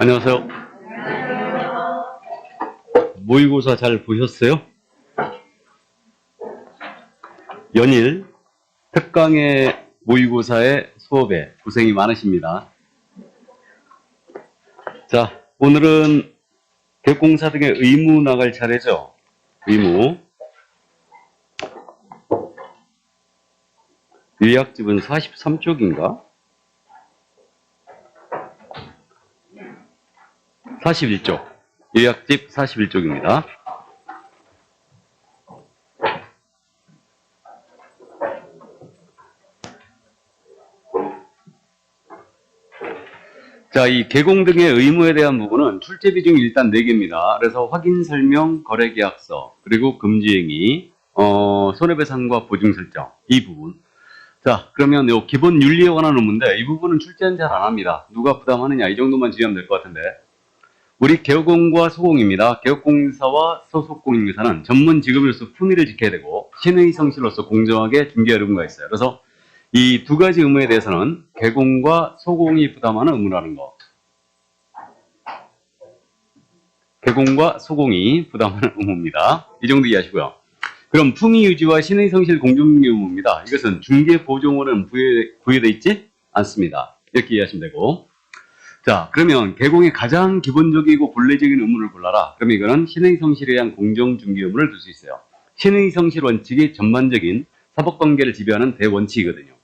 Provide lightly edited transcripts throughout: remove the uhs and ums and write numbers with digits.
안녕하세요. 모의고사 잘 보셨어요? 연일 특강의 모의고사의 수업에 고생이 많으십니다. 자, 오늘은 교육공사 등의 의무 나갈 차례죠. 의무. 요약집은 43쪽인가? 41쪽. 요약집 41쪽입니다. 자, 이 개공 등의 의무에 대한 부분은 출제 비중이 일단 4개입니다. 그래서 확인 설명, 거래 계약서, 그리고 금지행위, 손해배상과 보증 설정, 이 부분. 자, 그러면 요 기본 윤리에 관한 의무인데 이 부분은 출제는 잘 안 합니다. 누가 부담하느냐 이 정도만 주의하면 될 것 같은데, 우리 개업공과 소공입니다. 개업공사와 소속공인회사는 전문 직업으로서 품위를 지켜야 되고 신의 성실로서 공정하게 중개할 의무가 있어요. 그래서 이 두 가지 의무에 대해서는 개공과 소공이 부담하는 의무라는 거. 개공과 소공이 부담하는 의무입니다. 이 정도 이해하시고요. 그럼 품위 유지와 신의 성실 공정중개 의무입니다. 이것은 중개보증원은 부여되어 있지 않습니다. 이렇게 이해하시면 되고, 자, 그러면 개공의 가장 기본적이고 본래적인 의무를 골라라. 그러면 이거는 신의 성실에 대한 공정중개 의무를 둘 수 있어요. 신의 성실 원칙이 전반적인 사법관계를 지배하는 대원칙이거든요.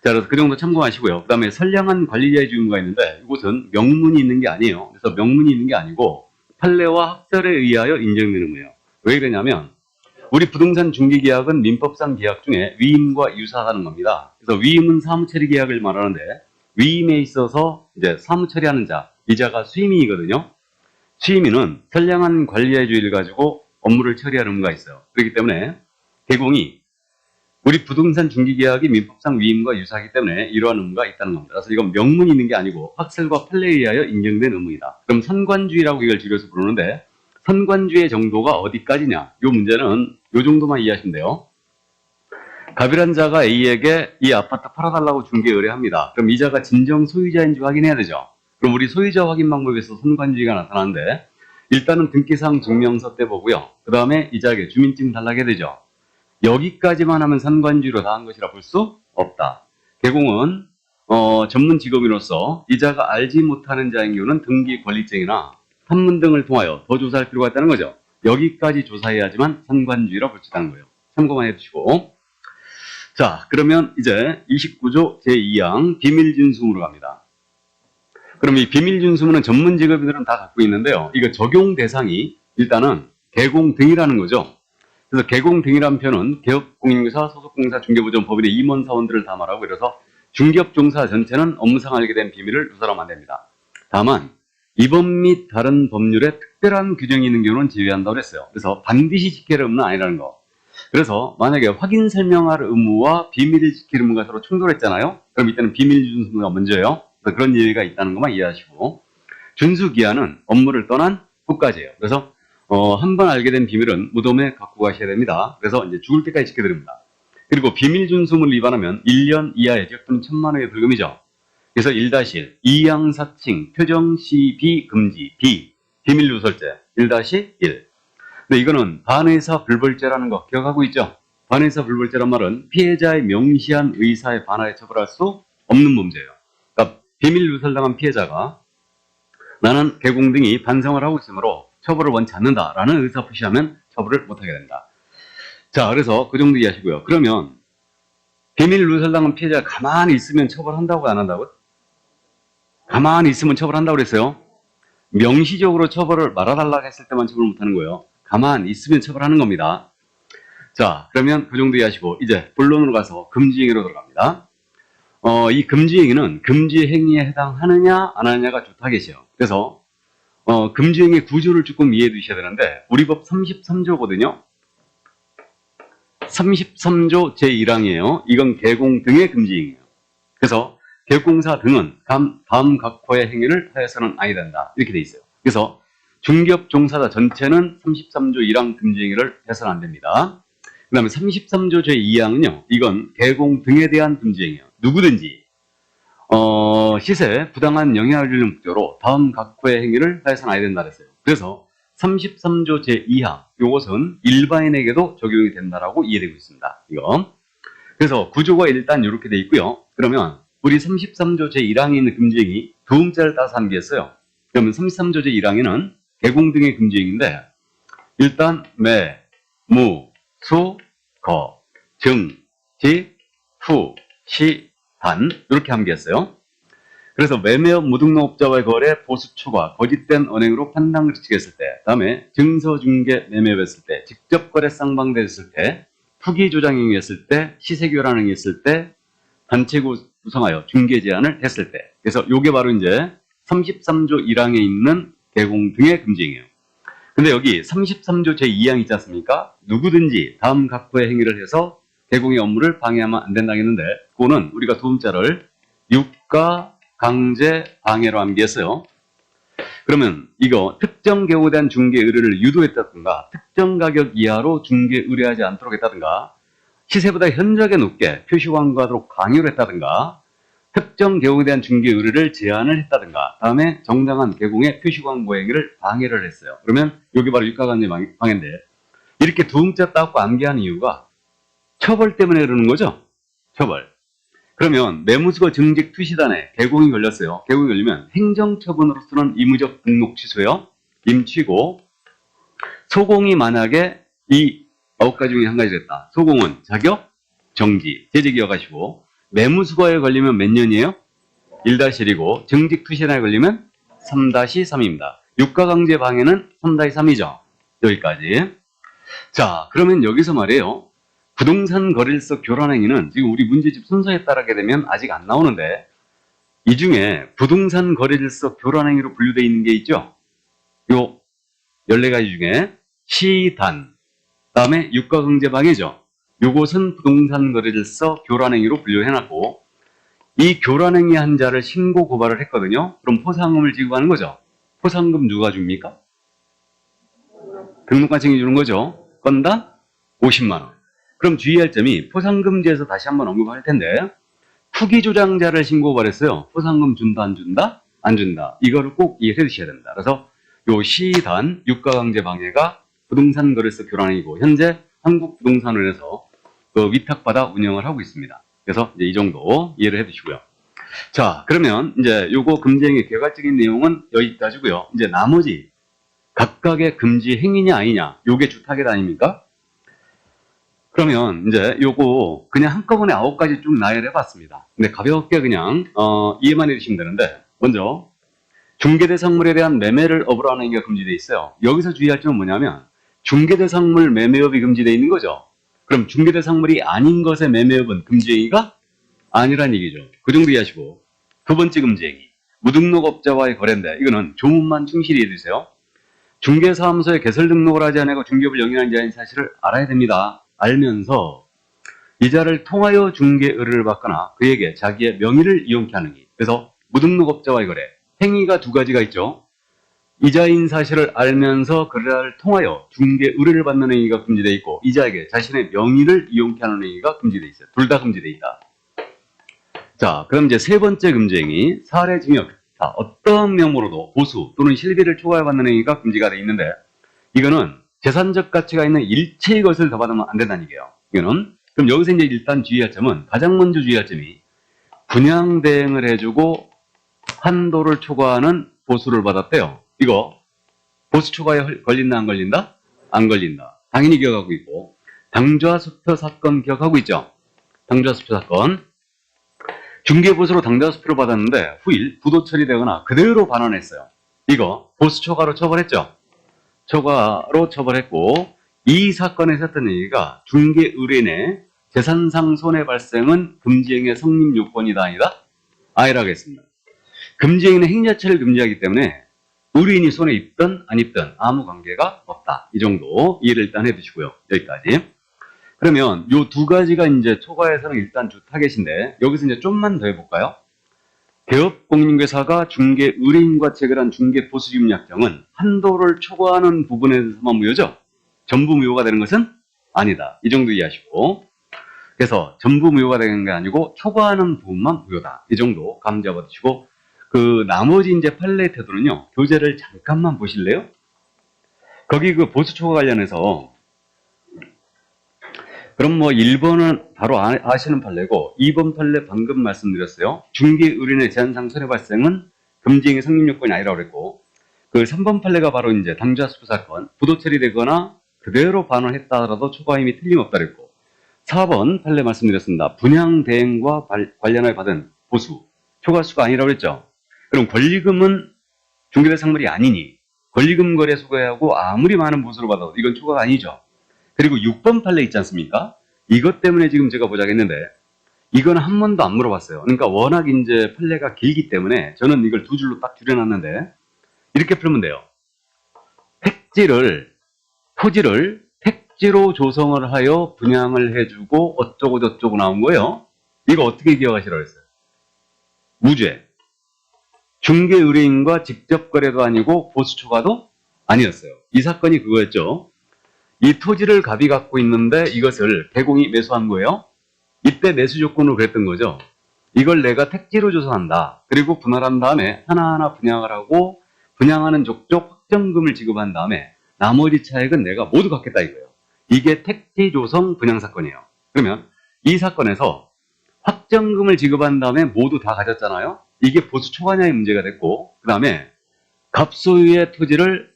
자, 그래서 그 정도 참고하시고요. 그 다음에 선량한 관리자의 의무가 있는데 이곳은 명문이 있는 게 아니에요. 그래서 명문이 있는 게 아니고 판례와 학설에 의하여 인정되는 의무예요. 왜 그러냐면 우리 부동산 중개계약은 민법상 계약 중에 위임과 유사하다는 겁니다. 그래서 위임은 사무처리 계약을 말하는데 위임에 있어서 이제 사무처리하는 자, 이 자가 수임인이거든요. 수임인은 선량한 관리자의 주의를 가지고 업무를 처리하는 의무가 있어요. 그렇기 때문에 개공이 우리 부동산 중개계약이 민법상 위임과 유사하기 때문에 이러한 의무가 있다는 겁니다. 그래서 이건 명문이 있는 게 아니고 학설과 판례에 의하여 인정된 의무이다. 그럼 선관주의라고 이걸 줄여서 부르는데 선관주의 정도가 어디까지냐? 이 문제는 이 정도만 이해하시면 돼요. 갑이란 자가 A에게 이 아파트 팔아달라고 중개 의뢰합니다. 그럼 이 자가 진정 소유자인지 확인해야 되죠. 그럼 우리 소유자 확인 방법에서 선관주의가 나타나는데 일단은 등기상 증명서 때 보고요. 그 다음에 이 자에게 주민증 달라게 되죠. 여기까지만 하면 선관주의로 다 한 것이라 볼 수 없다. 개공은 전문 직업인으로서 이 자가 알지 못하는 자인 경우는 등기 권리증이나 판문 등을 통하여 더 조사할 필요가 있다는 거죠. 여기까지 조사해야지만 선관주의라 볼 수 있다는 거예요. 참고만 해주시고. 자, 그러면 이제 29조 제2항 비밀준수물로 갑니다. 그럼 이 비밀준수물은 전문 직업인들은 다 갖고 있는데요. 이거 적용 대상이 일단은 개공 등이라는 거죠. 그래서 개공 등이라는 표현은 개업공인회사, 소속공사, 중개보전법인의 임원사원들을 다 말하고, 그래서 중개업종사 전체는 업무상 알게 된 비밀을 누설하면 안 됩니다. 다만 이 법 및 다른 법률에 특별한 규정이 있는 경우는 제외한다고 했어요. 그래서 반드시 지킬 의무는 아니라는 거. 그래서 만약에 확인 설명할 의무와 비밀을 지킬 의무가 서로 충돌했잖아요. 그럼 이때는 비밀 준수가 먼저예요. 그래서 그런 예외가 있다는 것만 이해하시고, 준수기한은 업무를 떠난 후까지예요. 그래서 한 번 알게 된 비밀은 무덤에 갖고 가셔야 됩니다. 그래서 이제 죽을 때까지 지켜드립니다. 그리고 비밀 준수물 위반하면 1년 이하의 징역 또는 1,000만 원의 벌금이죠. 그래서 1-1 이양사칭 표정 시비 금지 B 비밀 누설죄 1-1. 근데 이거는 반의사 불벌죄라는 거 기억하고 있죠? 반의사 불벌죄란 말은 피해자의 명시한 의사에 반하여 처벌할 수 없는 범죄예요. 그러니까 비밀 누설당한 피해자가 나는 개공 등이 반성을 하고 있으므로 처벌을 원치 않는다라는 의사 표시하면 처벌을 못하게 된다. 자, 그래서 그 정도 이해하시고요. 그러면 비밀 누설당한 피해자가 가만히 있으면 처벌한다고 안 한다고? 가만히 있으면 처벌한다고 그랬어요. 명시적으로 처벌을 말아달라고 했을 때만 처벌 못하는 거예요. 가만히 있으면 처벌하는 겁니다. 자, 그러면 그 정도 이해하시고 이제 본론으로 가서 금지행위로 들어갑니다. 이 금지행위는 금지행위에 해당하느냐 안 하느냐가 좋다 계시요. 그래서 금지행위 구조를 조금 이해해 두셔야 되는데 우리 법 33조거든요. 33조 제1항이에요. 이건 개공 등의 금지행위예요. 그래서 개업공사 등은 다음 각호의 행위를 하여서는 아니 된다. 이렇게 돼 있어요. 그래서 중개업 종사자 전체는 33조 1항 금지행위를 해서는 안 됩니다. 그 다음에 33조 제2항은요. 이건 개공 등에 대한 금지행위예요. 누구든지 시세에 부당한 영향을 주는 목적으로 다음 각호의 행위를 하여서는 아야 된다 그랬어요. 그래서 33조 제2항 요것은 일반인에게도 적용이 된다라고 이해되고 있습니다. 이거. 그래서 구조가 일단 이렇게 돼 있고요. 그러면 우리 33조 제1항에 있는 금지행위 두 음자를 따서 함기했어요. 그러면 33조 제1항에는 개공 등의 금지행위인데 일단 매, 무, 수, 거, 증, 지, 후, 시, 단 이렇게 함기했어요. 그래서 매매업 무등록업자와의 거래, 보수 초과, 거짓된 언행으로 판단을 지켰을 때, 다음에 증서 중개 매매업했을 때, 직접 거래 쌍방됐을 때, 투기 조장 행위했을 때, 시세 교란 행위했을 때, 단체 구성하여 중개 제한을 했을 때. 그래서 요게 바로 이제 33조 1항에 있는 개공 등의 금지행위예요. 근데 여기 33조 제2항 있지 않습니까? 누구든지 다음 각호의 행위를 해서 개공의 업무를 방해하면 안 된다고 했는데 그거는 우리가 도움자를 유가, 강제, 방해로 암기했어요. 그러면 이거 특정 경우에 대한 중개 의뢰를 유도했다든가 특정 가격 이하로 중개 의뢰하지 않도록 했다든가 시세보다 현저하게 높게 표시 광고하도록 강요를 했다든가 특정 경우에 대한 중개 의뢰를 제한을 했다든가 다음에 정당한 개공의 표시 광고 행위를 방해를 했어요. 그러면 여기 바로 유가강제 방해인데 이렇게 두 음자 따고 암기한 이유가 처벌 때문에 그러는 거죠. 처벌. 그러면 매무수거 증직 투시단에 개공이 걸렸어요. 개공이 걸리면 행정처분으로서는 의무적 등록 취소요. 임취고 소공이 만약에 이 9가지 중에 한 가지를 했다. 소공은 자격, 정지, 제재 기억하시고 매무수거에 걸리면 몇 년이에요? 1-1이고 증직 투시단에 걸리면 3-3입니다. 유가강제 방해는 3-3이죠. 여기까지. 자, 그러면 여기서 말이에요. 부동산 거래일서 교란행위는 지금 우리 문제집 순서에 따르게 되면 아직 안 나오는데 이 중에 부동산 거래일서 교란행위로 분류되어 있는 게 있죠. 요 14가지 중에 시단, 다음에 유가강제방해죠. 요것은 부동산 거래일서 교란행위로 분류해놨고 이 교란행위 한 자를 신고 고발을 했거든요. 그럼 포상금을 지급하는 거죠. 포상금 누가 줍니까? 등록관청이 주는 거죠. 건당 50만 원. 그럼 주의할 점이 포상금제에서 다시 한번 언급할 텐데 투기 조장자를 신고 고발했어요. 포상금 준다 안 준다? 안 준다. 이거를 꼭 이해해 두셔야 됩니다. 그래서 요 시단 유가강제 방해가 부동산 거래소 교란행위고 현재 한국부동산원에서 그 위탁받아 운영을 하고 있습니다. 그래서 이제 이 정도 이해를 해 두시고요. 자, 그러면 이제 요거 금지행위 개괄적인 내용은 여기까지고요. 이제 나머지 각각의 금지 행위냐 아니냐 요게 주타겟 아닙니까? 그러면 이제 요거 그냥 한꺼번에 9가지 쭉 나열해 봤습니다. 근데 가볍게 그냥 이해만 해주시면 되는데 먼저 중개대상물에 대한 매매를 업으로 하는 행위가 금지되어 있어요. 여기서 주의할 점은 뭐냐면 중개대상물 매매업이 금지되어 있는 거죠. 그럼 중개대상물이 아닌 것의 매매업은 금지행위가 아니란 얘기죠. 그 정도 이해하시고 두 번째 금지행위 무등록업자와의 거래인데 이거는 조문만 충실히 해주세요. 중개사무소에 개설 등록을 하지 않고 중개업을 영위하는 자인 사실을 알아야 됩니다. 알면서 이자를 통하여 중개 의뢰를 받거나 그에게 자기의 명의를 이용케 하는 행위. 그래서 무등록업자와의 거래. 행위가 두 가지가 있죠. 이자인 사실을 알면서 거래를 통하여 중개 의뢰를 받는 행위가 금지되어 있고 이자에게 자신의 명의를 이용케 하는 행위가 금지되어 있어요. 둘 다 금지되어 있다. 자, 그럼 이제 세 번째 금지행위 사례증여. 자, 어떤 명목으로도 보수 또는 실비를 초과받는 행위가 금지가 되어 있는데 이거는 재산적 가치가 있는 일체의 것을 더 받으면 안 된다는 얘기예요. 이거는 그럼 여기서 이제 일단 주의할 점은 가장 먼저 주의할 점이 분양 대행을 해주고 한도를 초과하는 보수를 받았대요. 이거 보수 초과에 걸린다 안 걸린다? 안 걸린다. 당연히 기억하고 있고 당좌수표 사건 기억하고 있죠? 당좌수표 사건 중개보수로 당좌수표를 받았는데 후일 부도 처리되거나 그대로 반환했어요. 이거 보수 초과로 처벌했죠? 초과로 처벌했고 이 사건에 있었던 얘기가 중개 의뢰인의 재산상 손해 발생은 금지행위의 성립 요건이다 아니다? 아니라고 했습니다. 금지행위는 행위 자체를 금지하기 때문에 의뢰인이 손해 입든 안 입든 아무 관계가 없다. 이 정도 이해를 일단 해두시고요. 여기까지. 그러면 요 두 가지가 이제 초과에서는 일단 주 타겟인데 여기서 이제 좀만 더 해볼까요? 개업공인중개사가 중개 의뢰인과 체결한 중개 보수지급 약정은 한도를 초과하는 부분에서만 무효죠. 전부 무효가 되는 것은 아니다. 이 정도 이해하시고 그래서 전부 무효가 되는 게 아니고 초과하는 부분만 무효다. 이 정도 감 잡아두시고, 그 나머지 이제 판례 태도는요, 교재를 잠깐만 보실래요? 거기 그 보수 초과 관련해서, 그럼 뭐 1번은 바로 아시는 판례고, 2번 판례 방금 말씀드렸어요. 중개 의뢰인의 제한상 손해 발생은 금지행위 성립 요건이 아니라고 그랬고, 그 3번 판례가 바로 이제 당좌 수부 사건, 부도 처리되거나 그대로 반환했다 하더라도 초과 힘이 틀림없다 그랬고, 4번 판례 말씀드렸습니다. 분양 대행과 관련하여 받은 보수, 초과수가 아니라고 그랬죠. 그럼 권리금은 중개대상물이 아니니 권리금 거래 소개하고 아무리 많은 보수를 받아도 이건 초과가 아니죠. 그리고 6번 판례 있지 않습니까? 이것 때문에 지금 제가 보자고 했는데, 이건 한 번도 안 물어봤어요. 그러니까 워낙 이제 판례가 길기 때문에 저는 이걸 두 줄로 딱 줄여놨는데, 이렇게 풀면 돼요. 토지를 택지로 조성을 하여 분양을 해주고 어쩌고 저쩌고 나온 거예요. 이거 어떻게 기억하시라고 했어요? 무죄. 중개 의뢰인과 직접 거래도 아니고 보수 초과도 아니었어요. 이 사건이 그거였죠. 이 토지를 갑이 갖고 있는데 이것을 개공이 매수한 거예요. 이때 매수 조건으로 그랬던 거죠. 이걸 내가 택지로 조성한다. 그리고 분할한 다음에 하나하나 분양을 하고, 분양하는 족족 확정금을 지급한 다음에 나머지 차액은 내가 모두 갖겠다 이거예요. 이게 택지 조성 분양 사건이에요. 그러면 이 사건에서 확정금을 지급한 다음에 모두 다 가졌잖아요. 이게 보수 초과냐의 문제가 됐고, 그 다음에 갑소유의 토지를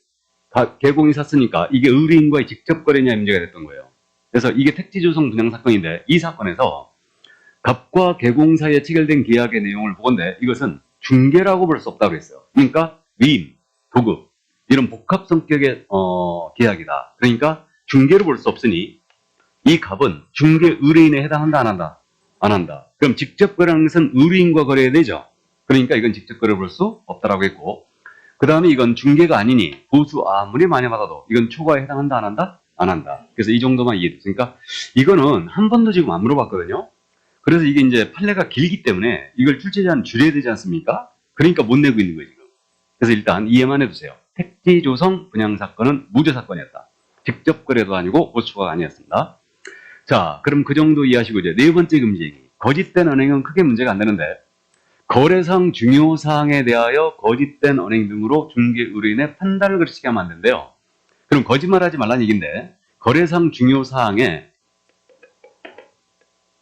개공이 샀으니까 이게 의뢰인과의 직접 거래냐의 문제가 됐던 거예요. 그래서 이게 택지 조성 분양 사건인데, 이 사건에서 갑과 개공 사이에 체결된 계약의 내용을 보건대 이것은 중개라고 볼 수 없다고 했어요. 그러니까 위임, 도급 이런 복합 성격의 계약이다. 그러니까 중개로 볼 수 없으니 이 갑은 중개 의뢰인에 해당한다 안 한다? 안 한다. 그럼 직접 거래하는 것은 의뢰인과 거래해야 되죠. 그러니까 이건 직접 거래 볼 수 없다라고 했고, 그 다음에 이건 중개가 아니니 보수 아무리 많이 받아도 이건 초과에 해당한다 안 한다? 안 한다. 그래서 이 정도만 이해됐으니까 이거는 한 번도 지금 안 물어봤거든요. 그래서 이게 이제 판례가 길기 때문에 이걸 출제자는 줄여야 되지 않습니까? 그러니까 못 내고 있는 거예요, 지금. 그래서 일단 이해만 해두세요. 택지 조성 분양 사건은 무죄 사건이었다. 직접 거래도 아니고 보수 초과가 아니었습니다. 자, 그럼 그 정도 이해하시고 이제 네 번째 금지행위. 거짓된 언행은 크게 문제가 안 되는데, 거래상 중요 사항에 대하여 거짓된 언행 등으로 중개 의뢰인의 판단을 그르치게 하면 안 된대요. 그럼 거짓말하지 말라는 얘기인데, 거래상 중요 사항에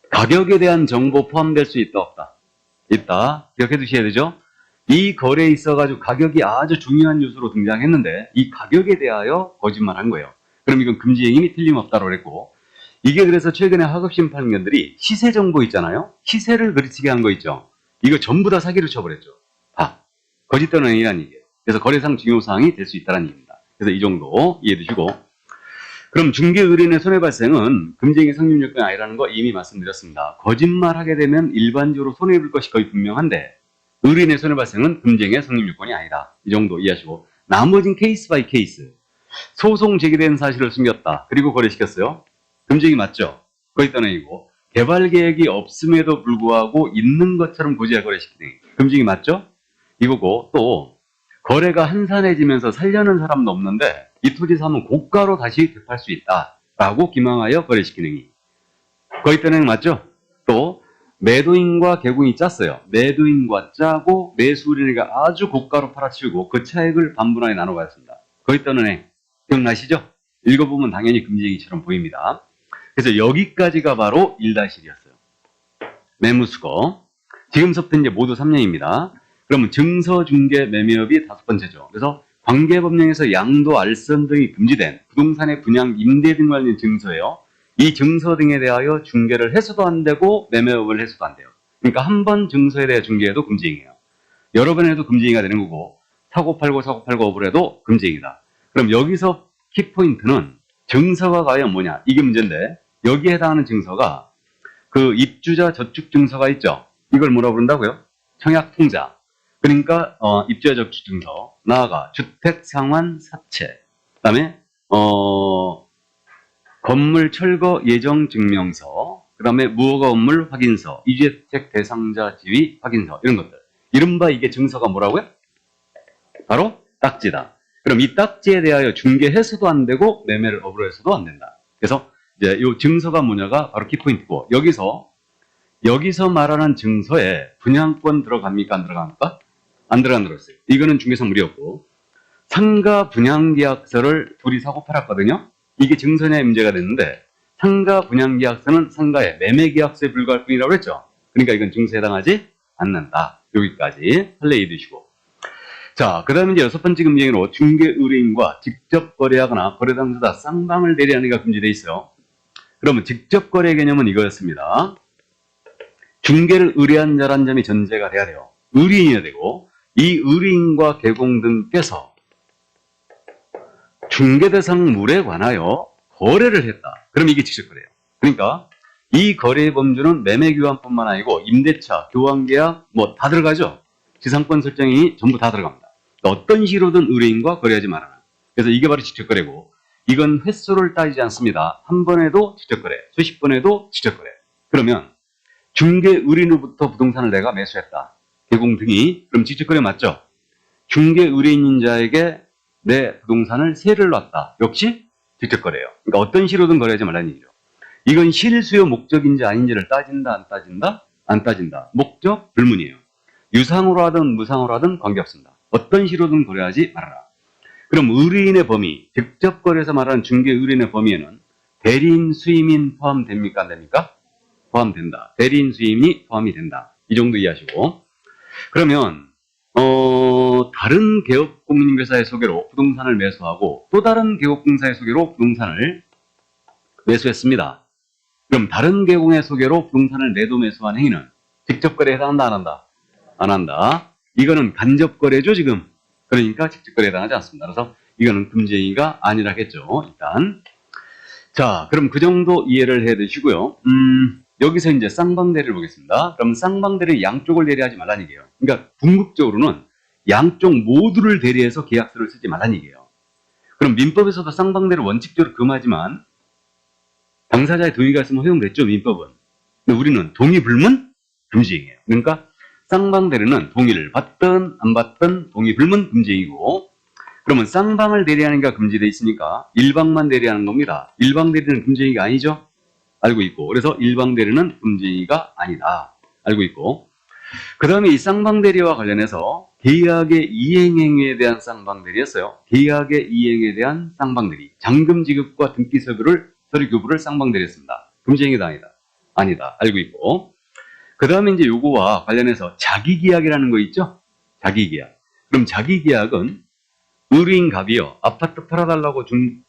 가격에 대한 정보 포함될 수 있다 없다? 있다. 기억해 두셔야 되죠. 이 거래에 있어가지고 가격이 아주 중요한 요소로 등장했는데 이 가격에 대하여 거짓말한 거예요. 그럼 이건 금지행위 틀림없다고 그랬고, 이게 그래서 최근에 하급심 판결들이 시세 정보 있잖아요. 시세를 그르치게 한 거 있죠. 이거 전부 다 사기로 쳐버렸죠. 다. 거짓된 언행이라는 얘기예요. 그래서 거래상 중요사항이 될 수 있다는 얘기입니다. 그래서 이 정도 이해해 두시고, 그럼 중개 의뢰인의 손해 발생은 금지행위 성립 요건이 아니라는 거 이미 말씀드렸습니다. 거짓말하게 되면 일반적으로 손해볼 것이 거의 분명한데 의뢰인의 손해 발생은 금지행위 성립 요건이 아니다. 이 정도 이해하시고, 나머진 케이스 바이 케이스. 소송 제기된 사실을 숨겼다. 그리고 거래시켰어요. 금지행위 맞죠? 거짓된 언행이고, 개발 계획이 없음에도 불구하고 있는 것처럼 고지할 거래시키는 금지행위 맞죠? 이거고, 또 거래가 한산해지면서 살려는 사람도 없는데 이 토지 사면 고가로 다시 되팔 수 있다라고 기망하여 거래시키는 행위. 거짓된 언행 맞죠? 또 매도인과 개공이 짰어요. 매도인과 짜고 매수인에게 아주 고가로 팔아치우고 그 차액을 반분하게 나눠받았습니다. 거짓된 언행 기억나시죠? 읽어보면 당연히 금지행위처럼 보입니다. 그래서 여기까지가 바로 1-1이었어요. 매무수거. 지금부터 이제 모두 3년입니다. 그러면 증서, 중개, 매매업이 5번째죠. 그래서 관계법령에서 양도, 알선 등이 금지된 부동산의 분양, 임대 등 관련 증서예요. 이 증서 등에 대하여 중개를 해서도 안 되고 매매업을 해서도 안 돼요. 그러니까 한 번 증서에 대해 중개해도 금지행위예요. 여러 번 해도 금지행위가 되는 거고, 사고 팔고 업을 해도 금지행위다. 그럼 여기서 키포인트는 증서가 과연 뭐냐? 이게 문제인데, 여기에 해당하는 증서가 그 입주자 저축 증서가 있죠. 이걸 뭐라 부른다고요? 청약통자. 그러니까 입주자 저축 증서, 나아가 주택 상환 사채, 그다음에 건물 철거 예정 증명서, 그다음에 무허가 건물 확인서, 이주택 대상자 지위 확인서, 이런 것들. 이른바 이게 증서가 뭐라고요? 바로 딱지다. 그럼 이 딱지에 대하여 중개해서도 안 되고 매매를 업으로 해서도 안 된다. 그래서 이제 요 증서가 뭐냐가 바로 키포인트고, 여기서 말하는 증서에 분양권 들어갑니까? 안 들어갑니까? 안 들어간다고 했어요. 이거는 중개선물이었고, 상가 분양계약서를 둘이 사고 팔았거든요. 이게 증서냐의 문제가 됐는데, 상가 분양계약서는 상가의 매매계약서에 불과할 뿐이라고 했죠. 그러니까 이건 증서에 해당하지 않는다. 여기까지 판례해 두시고. 자, 그 다음에 이제 6번째 금지행위로 중개의뢰인과 직접 거래하거나 거래 당사자 쌍방을 대리하는 게 금지되어 있어요. 그러면 직접 거래 개념은 이거였습니다. 중개를 의뢰한 자란 점이 전제가 돼야 돼요. 의뢰인이어야 되고, 이 의뢰인과 개공 등께서 중개 대상 물에 관하여 거래를 했다. 그럼 이게 직접 거래예요. 그러니까 이 거래의 범주는 매매 교환뿐만 아니고 임대차, 교환계약 뭐 다 들어가죠. 지상권 설정이 전부 다 들어갑니다. 어떤 식으로든 의뢰인과 거래하지 말아라. 그래서 이게 바로 직접 거래고, 이건 횟수를 따지지 않습니다. 한 번에도 직접 거래, 수십 번에도 직접 거래. 그러면 중개 의뢰인으로부터 부동산을 내가 매수했다. 개공 등이 그럼 직접 거래 맞죠? 중개 의뢰인인 자에게 내 부동산을 세를 놨다. 역시 직접 거래예요. 그러니까 어떤 식으로든 거래하지 말라는 얘기죠. 이건 실수요 목적인지 아닌지를 따진다, 안 따진다? 안 따진다. 목적 불문이에요. 유상으로 하든 무상으로 하든 관계없습니다. 어떤 식으로든 거래하지 말아라. 그럼 의뢰인의 범위, 직접 거래에서 말하는 중개 의뢰인의 범위에는 대리인, 수임인 포함됩니까? 안 됩니까? 포함된다. 대리인, 수임이 포함이 된다. 이 정도 이해하시고. 그러면 다른 개업공인중개사의 소개로 부동산을 매수하고 또 다른 개업공사의 소개로 부동산을 매수했습니다. 그럼 다른 개공의 소개로 부동산을 내도 매수한 행위는 직접 거래에 해당한다, 안 한다? 안 한다. 이거는 간접 거래죠, 지금. 그러니까 직접 거래에 해당하지 않습니다. 그래서 이거는 금지 행위가 아니라겠죠, 일단. 자, 그럼 그 정도 이해를 해 두시고요. 여기서 이제 쌍방대리를 보겠습니다. 그럼 쌍방대리 양쪽을 대리하지 말라는 얘기예요. 그러니까 궁극적으로는 양쪽 모두를 대리해서 계약서를 쓰지 말라는 얘기예요. 그럼 민법에서도 쌍방대리를 원칙적으로 금하지만 당사자의 동의가 있으면 허용됐죠, 민법은. 근데 우리는 동의 불문 금지행위예요. 그러니까 쌍방대리는 동의를 받든 안 받든 동의 불문 금지행위고, 그러면 쌍방을 대리하는 게 금지되어 있으니까 일방만 대리하는 겁니다. 일방 대리는 금지행위가 아니죠? 알고 있고, 그래서 일방 대리는 금지행위가 아니다. 알고 있고, 그 다음에 이 쌍방 대리와 관련해서 계약의 이행행위에 대한 쌍방 대리였어요. 계약의 이행에 대한 쌍방 대리, 잔금 지급과 등기 서류 교부를 쌍방 대리했습니다. 금지행위가 아니다. 아니다. 알고 있고, 그 다음에 이제 요거와 관련해서 자기계약이라는 거 있죠? 자기계약. 그럼 자기계약은 의뢰인 갑이요, 아파트 팔아달라고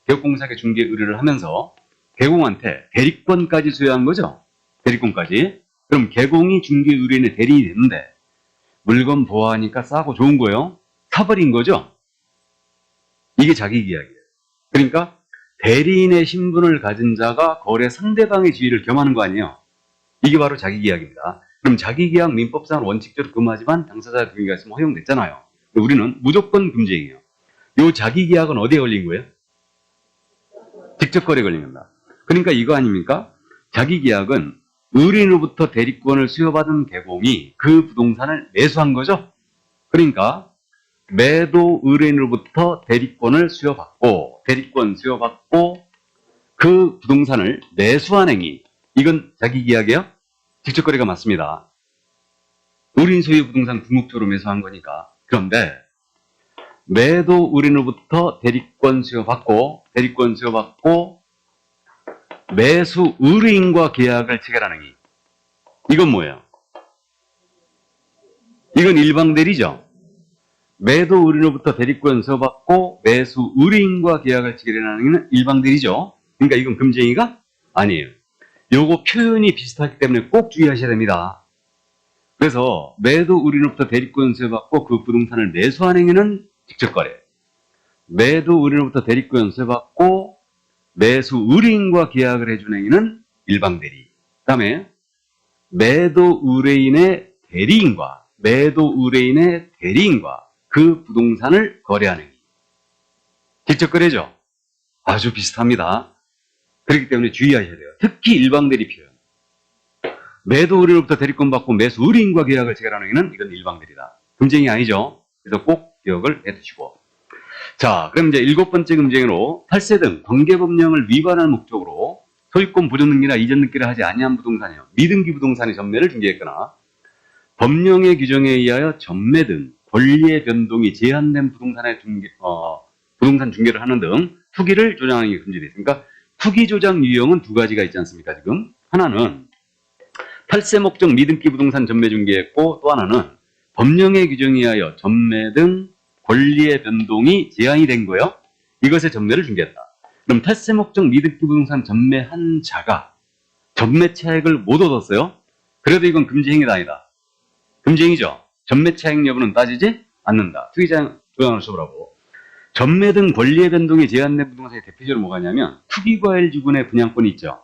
개업공사에게 중개 의뢰를 하면서 개공한테 대리권까지 수여한 거죠. 대리권까지. 그럼 개공이 중개 의뢰인의 대리인이 됐는데 물건 보호하니까 싸고 좋은 거예요. 사버린 거죠. 이게 자기계약이에요. 그러니까 대리인의 신분을 가진 자가 거래 상대방의 지위를 겸하는 거 아니에요. 이게 바로 자기계약입니다. 그럼 자기계약 민법상 원칙적으로 금하지만 당사자의 동의가 있으면 허용됐잖아요. 우리는 무조건 금지행위예요. 이 자기계약은 어디에 걸린 거예요? 직접 거래에 걸린 겁니다. 그러니까 이거 아닙니까? 자기계약은 의뢰인으로부터 대리권을 수여받은 개공이 그 부동산을 매수한 거죠. 그러니까 매도 의뢰인으로부터 대리권 수여받고 그 부동산을 매수한 행위, 이건 자기계약이에요? 직접 거래가 맞습니다. 의뢰인 소유 부동산 궁극적으로 매수한 거니까. 그런데 매도 의뢰인으로부터 대리권 수여받고 매수 의뢰인과 계약을 체결하는 행위, 이건 뭐예요? 이건 일방 대리죠. 매도 의뢰인으로부터 대리권 수여받고 매수 의뢰인과 계약을 체결하는 행위는 일방 대리죠. 그러니까 이건 금지행위가 아니에요. 요거 표현이 비슷하기 때문에 꼭 주의하셔야 됩니다. 그래서 매도 의뢰인으로부터 대리권 수여받고 그 부동산을 매수한 행위는 직접 거래. 매도 의뢰인으로부터 대리권 수여받고 매수 의뢰인과 계약을 해준 행위는 일방 대리. 그 다음에 매도 의뢰인의 대리인과 그 부동산을 거래하는 행위. 직접 거래죠. 아주 비슷합니다. 그렇기 때문에 주의하셔야 돼요. 특히 일방 대리 표현. 매도 의뢰인으로부터 대리권 받고 매수 의뢰인과 계약을 체결하는 행위는 이건 일방 대리다. 금지행위 아니죠. 그래서 꼭 기억을 해두시고. 자, 그럼 이제 7번째 금지행위로 탈세 등 관계법령을 위반할 목적으로 소유권 보존 등기나 이전 등기를 하지 아니한 부동산이요. 미등기 부동산의 전매를 중개했거나 법령의 규정에 의하여 전매 등 권리의 변동이 제한된 부동산의 부동산 중개를 하는 등 투기를 조장하는 게 금지되어 있습니다. 그러니까 투기 조장 유형은 두 가지가 있지 않습니까? 지금 하나는 탈세 목적 미등기 부동산 전매 중개했고, 또 하나는 법령의 규정에 의하여 전매 등 권리의 변동이 제한이 된 거예요. 이것의 전매를 중개했다. 그럼 탈세 목적 미등기 부동산 전매한 자가 전매 차익을 못 얻었어요. 그래도 이건 금지 행위가 아니다. 금지 행위죠. 전매 차익 여부는 따지지 않는다. 투기장 조항을 써보라고. 전매 등 권리의 변동이 제한된 부동산의 대표적으로 뭐가 있냐면 투기과일주군의 분양권이 있죠.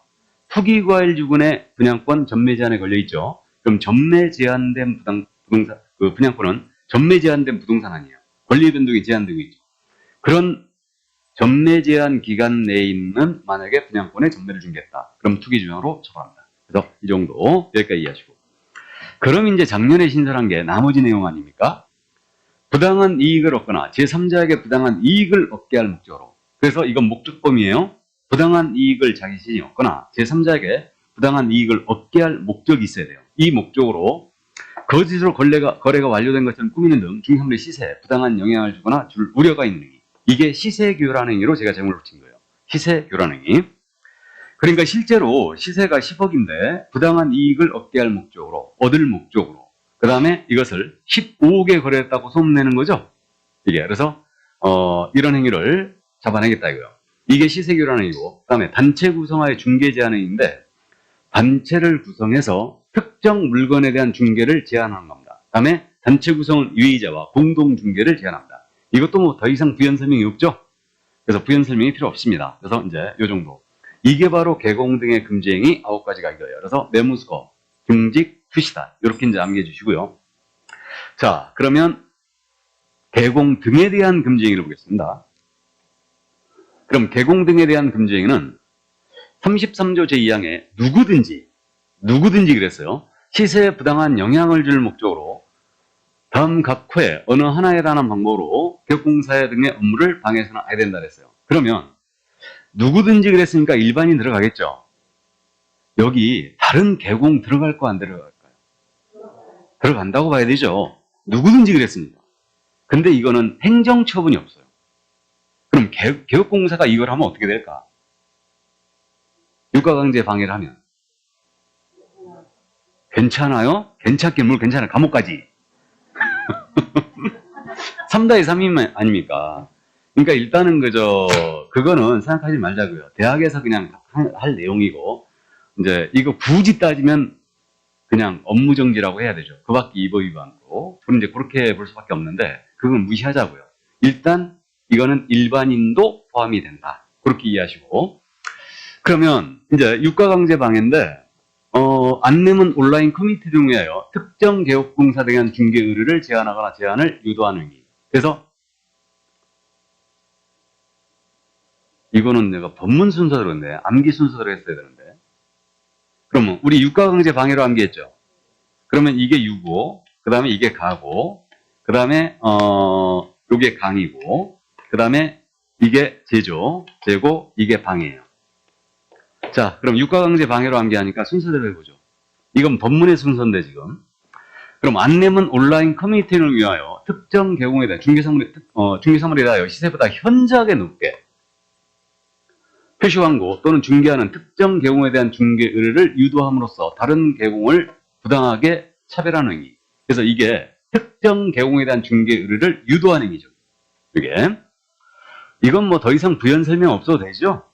투기과일주군의 분양권 전매 제한에 걸려 있죠. 그럼 전매 제한된 부동산 그 분양권은 전매 제한된 부동산 아니에요. 권리의 변동이 제한되고 있죠. 그런 전매 제한 기간 내에 있는 만약에 분양권의 전매를 중개했다. 그럼 투기 조항으로 처벌합니다. 그래서 이 정도 여기까지 이해하시고. 그럼 이제 작년에 신설한 게 나머지 내용 아닙니까? 부당한 이익을 얻거나 제3자에게 부당한 이익을 얻게 할 목적으로. 그래서 이건 목적범위예요. 부당한 이익을 자기 자신이 얻거나 제3자에게 부당한 이익을 얻게 할 목적이 있어야 돼요. 이 목적으로 거짓으로 거래가 완료된 것처럼 꾸미는 등 중개사물의 시세에 부당한 영향을 주거나 줄 우려가 있는 행위. 이게 시세교란 행위로 제가 제목을 붙인 거예요. 시세교란 행위. 그러니까 실제로 시세가 10억인데 부당한 이익을 얻게 할 목적으로, 얻을 목적으로, 그 다음에 이것을 15억에 거래했다고 소문내는 거죠. 이게 그래서 이런 행위를 잡아내겠다 이거요. 이게 시세교란 행위고, 그 다음에 단체 구성하의 중개 제한 행위인데 단체를 구성해서 특정 물건에 대한 중개를 제한하는 겁니다. 그 다음에 단체 구성은 유의자와 공동 중개를 제한합니다. 이것도 뭐 더 이상 부연 설명이 없죠. 그래서 부연 설명이 필요 없습니다. 그래서 이제 이 정도. 이게 바로 개공 등의 금지 행위 9가지가 이거예요. 그래서 매무수거, 경직, 투시다 이렇게 이제 암기해 주시고요. 자, 그러면 개공 등에 대한 금지 행위를 보겠습니다. 그럼 개공 등에 대한 금지 행위는 33조 제2항에 누구든지 그랬어요. 시세에 부당한 영향을 줄 목적으로 다음 각 호에 어느 하나에 관한 방법으로 개업공사회 등의 업무를 방해해서는 안 된다 그랬어요. 그러면 누구든지 그랬으니까 일반인 들어가겠죠. 여기 다른 개공 들어갈 거 안 들어갈까요? 들어간다고 봐야 되죠. 누구든지 그랬습니다. 근데 이거는 행정처분이 없어요. 그럼 개업공사가 이걸 하면 어떻게 될까? 유가강제 방해를 하면 괜찮아요? 괜찮긴 뭘 괜찮아요. 감옥까지. 3다의 3인 아닙니까? 그러니까 일단은 그거는 생각하지 말자고요. 대학에서 그냥 할 내용이고, 이제 이거 굳이 따지면 그냥 업무정지라고 해야 되죠. 그 밖에 이 법이 많고. 그럼 이제 그렇게 볼 수밖에 없는데, 그건 무시하자고요. 일단 이거는 일반인도 포함이 된다. 그렇게 이해하시고. 그러면 이제 유가강제 방해인데, 안 내면 온라인 커뮤니티 등을 위하여 특정 개업공사 등에 대한 중개 의뢰를 제한하거나 제한을 유도하는 행위. 그래서 이거는 내가 법문 순서대로 했는데 암기 순서대로 했어야 되는데, 그러면 우리 유가강제 방해로 암기했죠. 그러면 이게 유고, 그 다음에 이게 가고, 그 다음에 요게 강이고, 그 다음에 이게 제고, 이게 방해예요. 자, 그럼 유가강제 방해로 암기하니까 순서대로 해보죠. 이건 법문의 순서인데 지금. 그럼 안 내면 온라인 커뮤니티를 위하여 특정 개공에 대한 중개사물에 대하여 시세보다 현저하게 높게 표시 광고 또는 중개하는 특정 개공에 대한 중개 의뢰를 유도함으로써 다른 개공을 부당하게 차별하는 행위. 그래서 이게 특정 개공에 대한 중개 의뢰를 유도하는 행위죠. 이건 뭐 더 이상 부연 설명 없어도 되죠?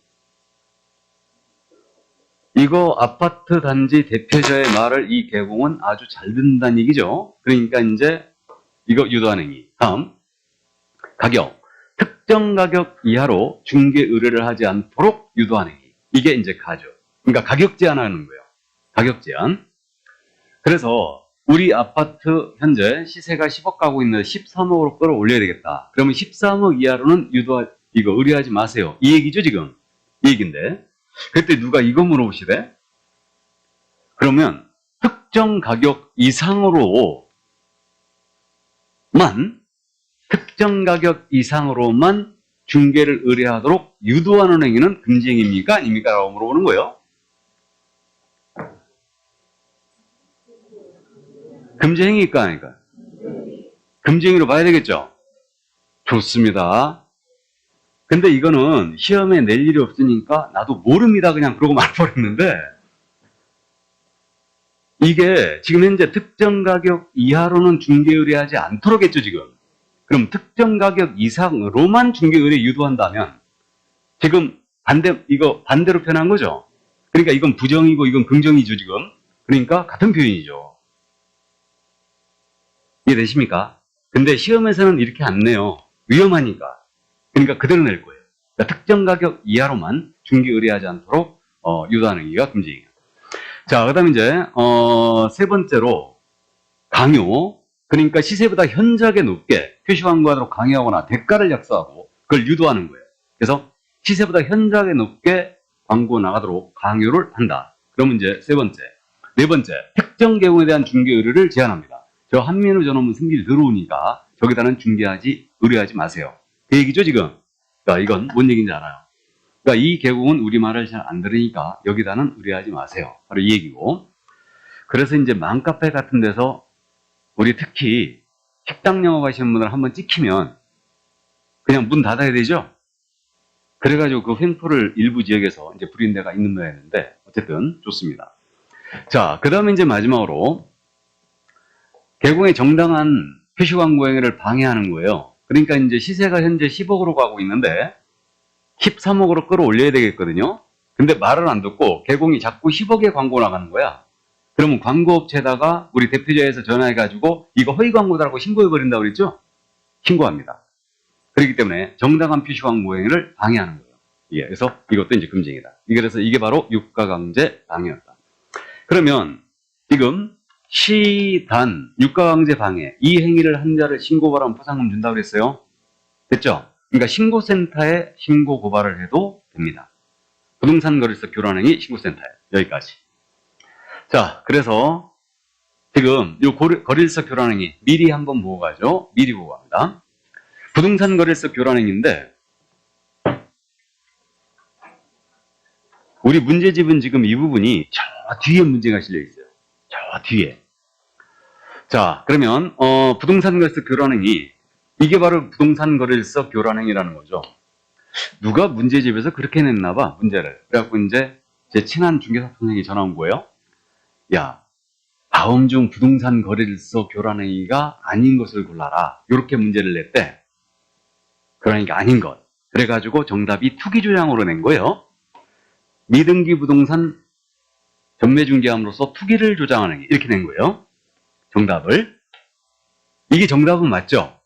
이거 아파트 단지 대표자의 말을 이 개공은 아주 잘 듣는다는 얘기죠. 그러니까 이제 이거 유도하는 행위. 다음 가격. 특정 가격 이하로 중개 의뢰를 하지 않도록 유도하는 행위. 이게 이제 가죠. 그러니까 가격 제한하는 거예요. 가격 제한. 그래서 우리 아파트 현재 시세가 10억 가고 있는데 13억으로 끌어올려야 되겠다. 그러면 13억 이하로는 이거 의뢰하지 마세요. 이 얘기죠 지금. 이 얘기인데. 그때 누가 이거 물어보시래? 그러면 특정 가격 이상으로만 중개를 의뢰하도록 유도하는 행위는 금지 행위입니까? 아닙니까? 라고 물어보는 거예요. 금지행위일까 아닐까? 금지행위로 봐야 되겠죠? 좋습니다. 근데 이거는 시험에 낼 일이 없으니까 나도 모릅니다. 그냥 그러고 말버렸는데 이게 지금 현재 특정 가격 이하로는 중개 의뢰하지 않도록 했죠, 지금. 그럼 특정 가격 이상으로만 중개 의뢰 유도한다면 지금 이거 반대로 표현한 거죠. 그러니까 이건 부정이고 이건 긍정이죠, 지금. 그러니까 같은 표현이죠. 이해되십니까? 근데 시험에서는 이렇게 안 내요. 위험하니까. 그러니까 그대로 낼 거예요. 그러니까 특정 가격 이하로만 중개 의뢰하지 않도록 유도하는 행위가 금지예요. 자, 그 다음에 이제 세 번째로 강요. 그러니까 시세보다 현저하게 높게 표시 광고하도록 강요하거나 대가를 약속하고 그걸 유도하는 거예요. 그래서 시세보다 현저하게 높게 광고 나가도록 강요를 한다. 그러면 이제 세 번째. 네 번째, 특정 계공에 대한 중개 의뢰를 제한합니다. 저 한민우 전업은 승질이 들어오니까 저기다는 의뢰하지 마세요. 그 얘기죠, 지금. 그러니까 이건 뭔 얘기인지 알아요. 그러니까 이 계공은 우리말을 잘 안 들으니까 여기다는 의뢰하지 마세요. 바로 이 얘기고. 그래서 이제 맘카페 같은 데서 우리 특히 식당 영업하시는 분들 한번 찍히면 그냥 문 닫아야 되죠? 그래가지고 그 횡포를 일부 지역에서 이제 부린 데가 있는 모양인데 어쨌든 좋습니다. 자, 그 다음에 이제 마지막으로 계공의 정당한 표시 광고 행위를 방해하는 거예요. 그러니까 이제 시세가 현재 10억으로 가고 있는데 13억으로 끌어올려야 되겠거든요. 근데 말을 안 듣고 계공이 자꾸 10억에 광고 나가는 거야. 그러면 광고업체에다가 우리 대표자에서 전화해가지고 이거 허위 광고다라고 신고해버린다고 그랬죠? 신고합니다. 그렇기 때문에 정당한 표시 광고 행위를 방해하는 거예요. 예, 그래서 이것도 이제 금지행위다. 그래서 이게 바로 유가강제 방해였다. 그러면 지금 시단 유가강제 방해 이 행위를 한 자를 신고하라면 포상금 준다고 그랬어요. 됐죠? 그러니까 신고센터에 신고 고발을 해도 됩니다. 부동산 거래소 교란행위 신고센터에 여기까지. 자, 그래서 지금 이 거래소 교란행위 미리 한번 보고 가죠. 미리 보고 갑니다. 부동산 거래소 교란행위인데 우리 문제집은 지금 이 부분이 저 뒤에 문제가 실려 있어요. 저 뒤에. 자, 그러면 부동산 거래소 교란행위 이게 바로 부동산 거래소 교란행위라는 거죠. 누가 문제집에서 그렇게 냈나 봐, 문제를. 그래갖고 이제 제 친한 중개사 선생님이 전화 온 거예요. 야, 다음 중 부동산 거래소 교란행위가 아닌 것을 골라라. 이렇게 문제를 냈대. 교란행위가 아닌 것. 그래가지고 정답이 투기조장으로 낸 거예요. 미등기 부동산 전매중개함으로써 투기를 조장하는 행위. 이렇게 낸 거예요. 정답을. 이게 정답은 맞죠?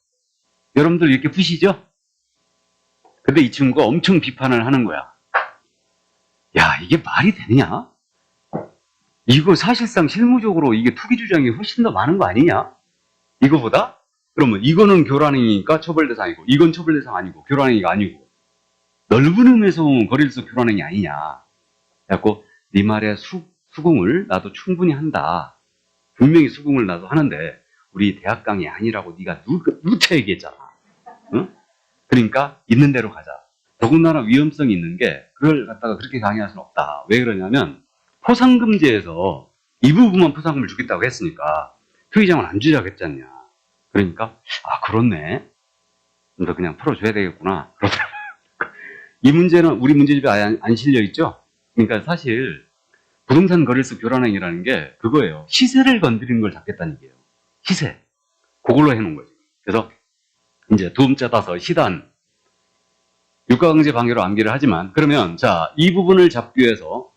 여러분들 이렇게 푸시죠? 근데 이 친구가 엄청 비판을 하는 거야. 야, 이게 말이 되냐? 이거 사실상 실무적으로 이게 투기 주장이 훨씬 더 많은 거 아니냐? 이거보다? 그러면 이거는 교란행위니까 처벌 대상이고 이건 처벌 대상 아니고 교란행위가 아니고 넓은 의미에서 보면 거래소 교란행위 아니냐? 그래갖고 네 말에 수긍을 나도 충분히 한다. 분명히 수긍을 나도 하는데 우리 대학 강의 아니라고 네가 누차 얘기했잖아. 응? 그러니까 있는 대로 가자. 더군다나 위험성이 있는 게 그걸 갖다가 그렇게 강의할 수는 없다. 왜 그러냐면 포상금지에서 이 부분만 포상금을 주겠다고 했으니까 투기장을 안 주자고 했잖냐. 그러니까 그렇네. 너 그냥 풀어줘야 되겠구나. 그렇다. 이 문제는 우리 문제집에 아예 안 실려 있죠. 그러니까 사실 부동산 거래소 교란행위라는 게 그거예요. 시세를 건드리는 걸 잡겠다는 얘기예요. 시세. 그걸로 해놓은 거지. 그래서 이제 두음자 따서 시단 유가강제 방해로 암기를 하지만 그러면 자, 이 부분을 잡기 위해서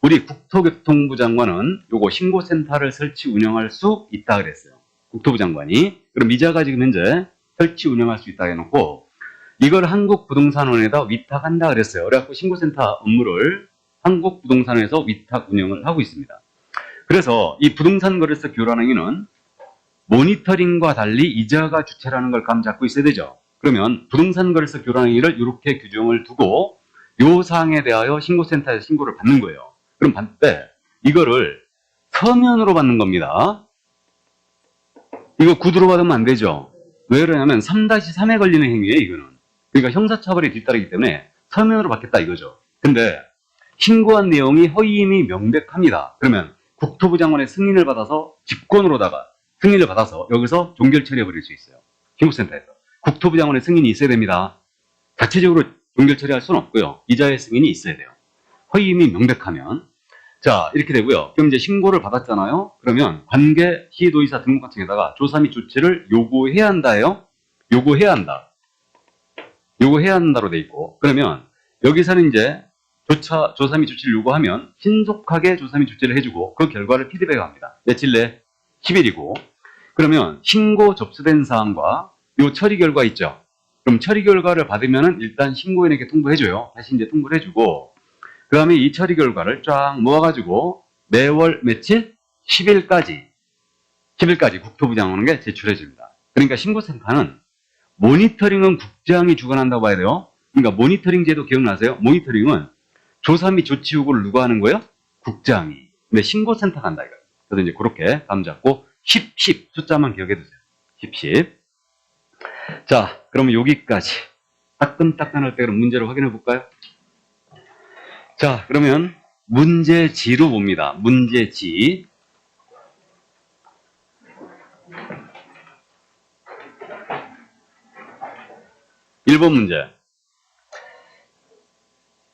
우리 국토교통부 장관은 요거 신고센터를 설치 운영할 수 있다 그랬어요. 국토부 장관이. 그럼 이자가 지금 현재 설치 운영할 수 있다 해놓고 이걸 한국부동산원에다 위탁한다 그랬어요. 그래갖고 신고센터 업무를 한국부동산원에서 위탁 운영을 하고 있습니다. 그래서 이 부동산 거래소 교란행위는 모니터링과 달리 이자가 주체라는 걸 감 잡고 있어야 되죠. 그러면 부동산 거래소 교란행위를 이렇게 규정을 두고 요 사항에 대하여 신고센터에서 신고를 받는 거예요. 그럼 받을 때 이거를 서면으로 받는 겁니다. 이거 구두로 받으면 안 되죠. 왜 그러냐면 3-3에 걸리는 행위예요, 이거는. 그러니까 형사처벌이 뒤따르기 때문에 서면으로 받겠다 이거죠. 근데 신고한 내용이 허위임이 명백합니다. 그러면 국토부 장관의 승인을 받아서 직권으로다가 승인을 받아서 여기서 종결 처리해버릴 수 있어요. 신고센터에서. 국토부 장관의 승인이 있어야 됩니다. 자체적으로 종결 처리할 수는 없고요. 이자의 승인이 있어야 돼요. 허위임이 명백하면. 자, 이렇게 되고요. 그럼 이제 신고를 받았잖아요. 그러면 관계 시도의사 등록관청에다가 조사 및 조치를 요구해야 한다예요. 요구해야 한다. 요구해야 한다로 돼 있고. 그러면 여기서는 이제 조사 및 조치를 요구하면 신속하게 조사 및 조치를 해주고 그 결과를 피드백합니다. 며칠 내 10일이고. 그러면 신고 접수된 사항과 요 처리 결과 있죠. 그럼 처리 결과를 받으면은 일단 신고인에게 통보해줘요. 다시 이제 통보를 해주고, 그 다음에 이 처리 결과를 쫙 모아가지고 매월 며칠? 10일까지 국토부 장관에게 제출해줍니다. 그러니까 신고센터는 모니터링은 국장이 주관한다고 봐야 돼요. 그러니까 모니터링 제도 기억나세요? 모니터링은 조사 및 조치 요구를 누가 하는 거예요? 국장이. 근데 신고센터가 한다 이거예요. 그래서 이제 그렇게 감 잡고 10 숫자만 기억해 두세요. 10. 자, 그러면 여기까지 따끈따끈할 때 그럼 문제를 확인해 볼까요? 자, 그러면 문제지로 봅니다. 문제지. (1번) 문제.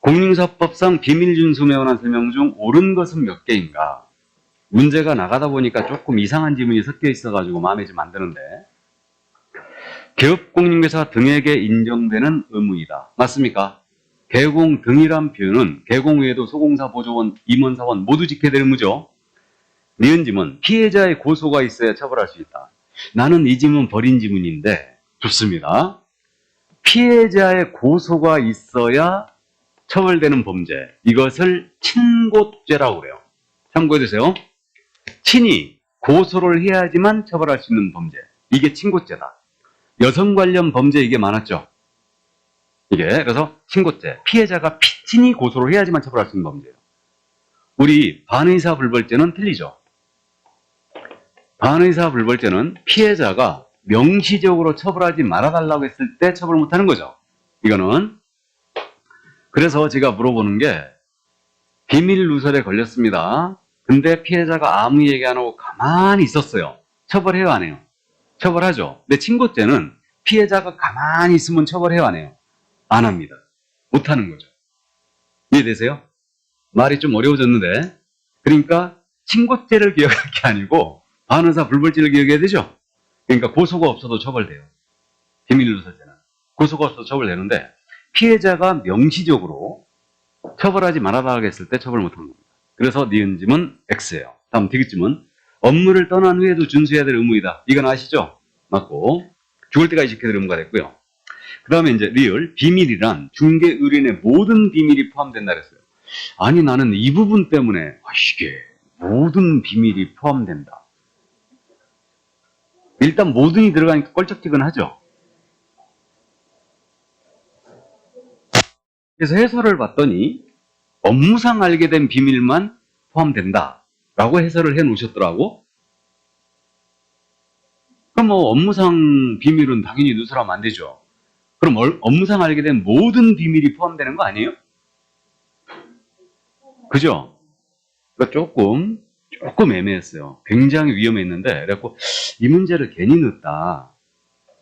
공인인사법상 비밀준수에 관한 설명 중 옳은 것은 몇 개인가? 문제가 나가다 보니까 조금 이상한 지문이 섞여 있어가지고 마음에 좀 안 드는데. 개업공인중개사 등에게 인정되는 의무이다. 맞습니까? 개공 등이란 표현은 개공 외에도 소공사, 보조원, 임원사원 모두 지켜야 될 의무죠. 니은 지문, 피해자의 고소가 있어야 처벌할 수 있다. 나는 이 지문 버린 지문인데 좋습니다. 피해자의 고소가 있어야 처벌되는 범죄, 이것을 친고죄라고 그래요. 참고해주세요. 친이 고소를 해야지만 처벌할 수 있는 범죄, 이게 친고죄다. 여성 관련 범죄 이게 많았죠. 이게 그래서 친고죄, 피해자가 친히 고소를 해야지만 처벌할 수 있는 범죄예요. 우리 반의사 불벌죄는 틀리죠. 반의사 불벌죄는 피해자가 명시적으로 처벌하지 말아달라고 했을 때 처벌 못하는 거죠. 이거는. 그래서 제가 물어보는 게, 비밀 누설에 걸렸습니다. 근데 피해자가 아무 얘기 안 하고 가만히 있었어요. 처벌해요, 안 해요? 처벌하죠. 근데 친고죄는 피해자가 가만히 있으면 처벌해요, 안 해요? 안 합니다. 못하는 거죠. 이해되세요? 말이 좀 어려워졌는데, 그러니까 친고죄를 기억할 게 아니고 반의사 불벌죄를 기억해야 되죠. 그러니까 고소가 없어도 처벌돼요. 비밀누설죄는 고소가 없어도 처벌되는데, 피해자가 명시적으로 처벌하지 말아달라고 했을 때 처벌 못하는 겁니다. 그래서 니은짐은 X예요. 다음 디귿짐은 업무를 떠난 후에도 준수해야 될 의무이다. 이건 아시죠? 맞고, 죽을 때까지 지켜야 될 의무가 됐고요. 그 다음에 이제 리을, 비밀이란 중개 의뢰인의 모든 비밀이 포함된다 그랬어요. 아니, 나는 이 부분 때문에 이게 모든 비밀이 포함된다. 일단 모든이 들어가니까 껄쩍지근하죠. 그래서 해설을 봤더니 업무상 알게 된 비밀만 포함된다 라고 해설을 해 놓으셨더라고. 그럼 뭐 업무상 비밀은 당연히 누설하면 안 되죠. 그럼 업무상 알게 된 모든 비밀이 포함되는 거 아니에요? 그죠? 그러니까 조금 애매했어요. 굉장히 위험했는데, 그래갖고 이 문제를 괜히 넣었다.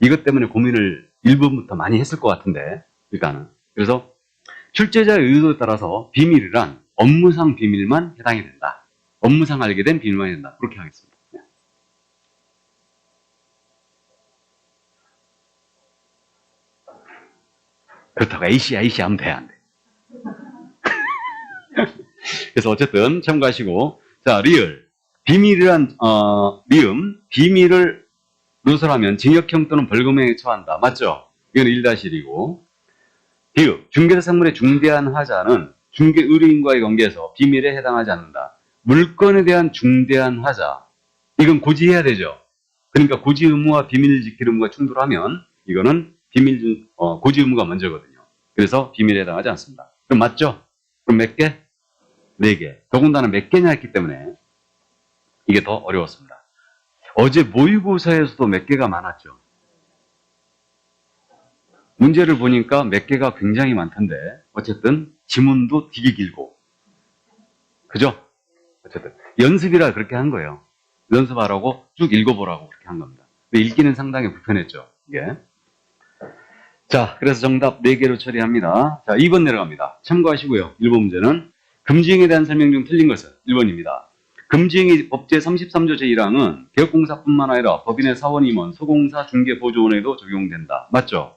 이것 때문에 고민을 1번부터 많이 했을 것 같은데, 일단은. 그래서 출제자의 의도에 따라서 비밀이란 업무상 비밀만 해당이 된다. 업무상 알게 된 비밀만 된다. 그렇게 하겠습니다. 그렇다고 AC 하면 돼, 안 돼? 그래서 어쨌든 참고하시고, 자, 리을. 비밀이란, 리음. 비밀을 누설하면 징역형 또는 벌금형에 처한다. 맞죠? 이건 1-1이고. 비읍. 중개사 상물의 중대한 하자는 중개 의뢰인과의 관계에서 비밀에 해당하지 않는다. 물건에 대한 중대한 하자. 이건 고지해야 되죠. 그러니까 고지 의무와 비밀 지킬 의무가 충돌하면 이거는 고지 의무가 먼저거든요. 그래서 비밀에 해당하지 않습니다. 그럼 맞죠? 그럼 몇 개? 4개. 더군다나 몇 개냐 했기 때문에 이게 더 어려웠습니다. 어제 모의고사에서도 몇 개가 많았죠. 문제를 보니까 몇 개가 굉장히 많던데, 어쨌든 지문도 되게 길고, 그죠? 어쨌든 연습이라 그렇게 한 거예요. 연습하라고 쭉 읽어보라고 그렇게 한 겁니다. 근데 읽기는 상당히 불편했죠. 이게. 자, 그래서 정답 4개로 처리합니다. 자, 2번 내려갑니다. 참고하시고요. 1번 문제는 금지행에 대한 설명 중 틀린 것은 1번입니다. 금지행위 법제 33조 제1항은 개업공사뿐만 아니라 법인의 사원 임원, 소공사, 중개보조원에도 적용된다. 맞죠?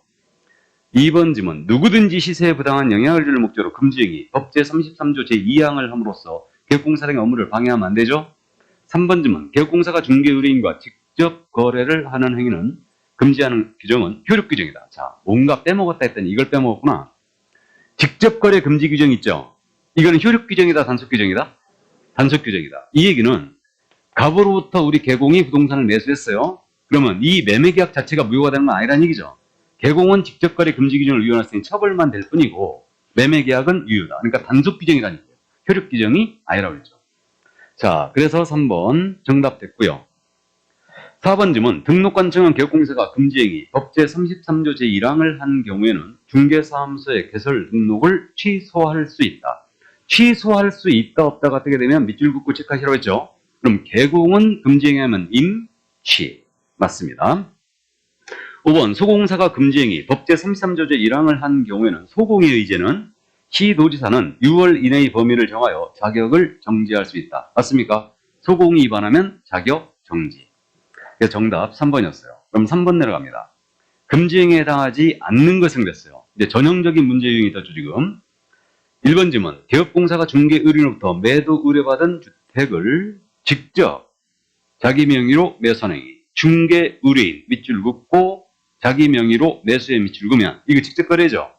2번 질문. 누구든지 시세에 부당한 영향을 줄 목적으로 금지행위 법제 33조 제2항을 함으로써 개업공사 등의 업무를 방해하면 안 되죠? 3번 질문. 개업공사가 중개의뢰인과 직접 거래를 하는 행위는 금지하는 규정은 효력 규정이다. 자, 뭔가 빼먹었다 했더니 이걸 빼먹었구나. 직접 거래 금지 규정 있죠? 이거는 효력 규정이다, 단속 규정이다? 단속 규정이다. 이 얘기는 갑으로부터 우리 개공이 부동산을 매수했어요. 그러면 이 매매 계약 자체가 무효가 되는 건 아니라는 얘기죠. 개공은 직접 거래 금지 규정을 위반했으니 처벌만 될 뿐이고 매매 계약은 유효다. 그러니까 단속 규정이라는 거예요. 효력 규정이 아니라고 했죠. 자, 그래서 3번 정답 됐고요. 4번 질문. 등록관청은 개업공사가 금지행위 법제 33조 제1항을 한 경우에는 중개사무소의 개설 등록을 취소할 수 있다. 취소할 수 있다 없다가 어떻게 되면 밑줄 긋고 체크하시라고 했죠. 그럼 개공은 금지행위하면 임취. 맞습니다. 5번 소공사가 금지행위 법제 33조 제1항을 한 경우에는 소공의 의제는 시도지사는 6월 이내의 범위를 정하여 자격을 정지할 수 있다. 맞습니까? 소공이 위반하면 자격 정지. 그래서 정답 3번이었어요. 그럼 3번 내려갑니다. 금지행위에 해당하지 않는 것은 그랬어요. 이제 전형적인 문제 유형이 있었죠, 지금. 1번 질문. 개업공사가 중개의뢰인으로부터 매도 의뢰받은 주택을 직접 자기 명의로 매수하는 행위. 중개의뢰인 밑줄 긋고 자기 명의로 매수에 밑줄 긋으면 이거 직접 거래죠.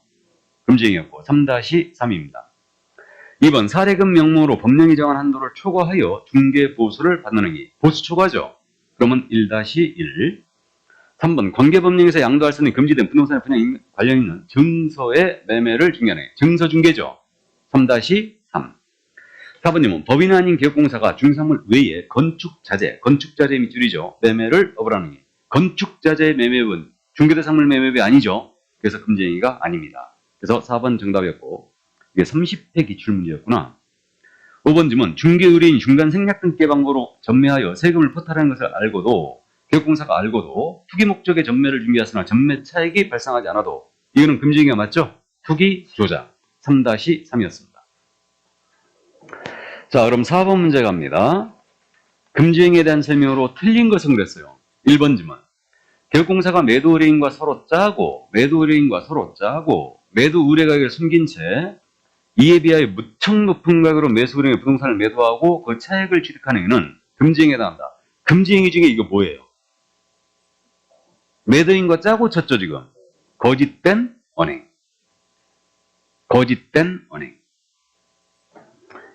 금지행위였고 3-3입니다. 2번 사례금 명목으로 법령이 정한 한도를 초과하여 중개보수를 받는 행위. 보수 초과죠. 그러면 1-1. 3번 관계법령에서 양도할 수 있는 금지된 부동산의 분양 관련 있는 증서의 매매를 중개하는 행위. 증서 중개죠. 3-3. 4번님은 법인 아닌 개업공사가 중개사물 외에 건축자재 밑줄이죠. 매매를 업으라는 행위. 건축자재 매매업은 중개대상물 매매업이 아니죠. 그래서 금지행위가 아닙니다. 그래서 4번 정답이었고 이게 30회 기출문제였구나. 5번 질문. 중개의뢰인 중간 생략등기 방법으로 전매하여 세금을 포탈하는 것을 알고도 개업공사가 알고도 투기 목적의 전매를 준비하으나 전매 차익이 발생하지 않아도 이거는 금지행위가 맞죠? 투기 조작. 3-3이었습니다. 자, 그럼 4번 문제 갑니다. 금지행위에 대한 설명으로 틀린 것은 그랬어요. 1번 질문. 개업공사가 매도 의뢰인과 서로 짜고 매도 의뢰 가격을 숨긴 채 이에 비하여 무척 높은 가격으로 매수 의뢰인의 부동산을 매도하고 그 차익을 취득하는 행위는 금지행위에 해당한다. 금지행위 중에 이거 뭐예요? 매도인과 짜고 쳤죠, 지금. 거짓된 언행.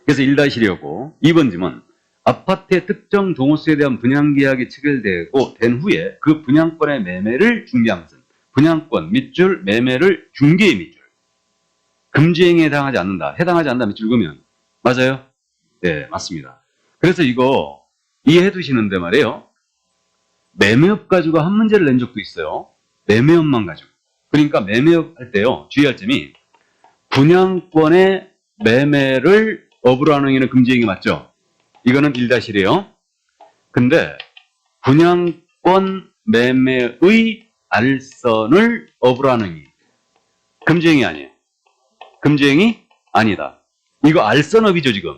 그래서 1-1이었고 2번 질문. 아파트의 특정 종호수에 대한 분양계약이 체결되고 된 후에 그 분양권의 매매를 중개한 것은 분양권 밑줄 매매를 중개의 밑줄. 금지행위에 해당하지 않는다. 해당하지 않는다 밑줄 그으면 맞아요? 네, 맞습니다. 그래서 이거 이해해 두시는데 말이에요. 매매업 가지고 한 문제를 낸 적도 있어요. 매매업만 가지고. 그러니까 매매업 할 때요. 주의할 점이 분양권의 매매를 업으로 하는 행위는 금지행위 맞죠? 이거는 1-1이에요. 근데 분양권 매매의 알선을 업으로 하는 행위. 금지행위 아니에요. 금지행위 아니다. 이거 알선업이죠, 지금.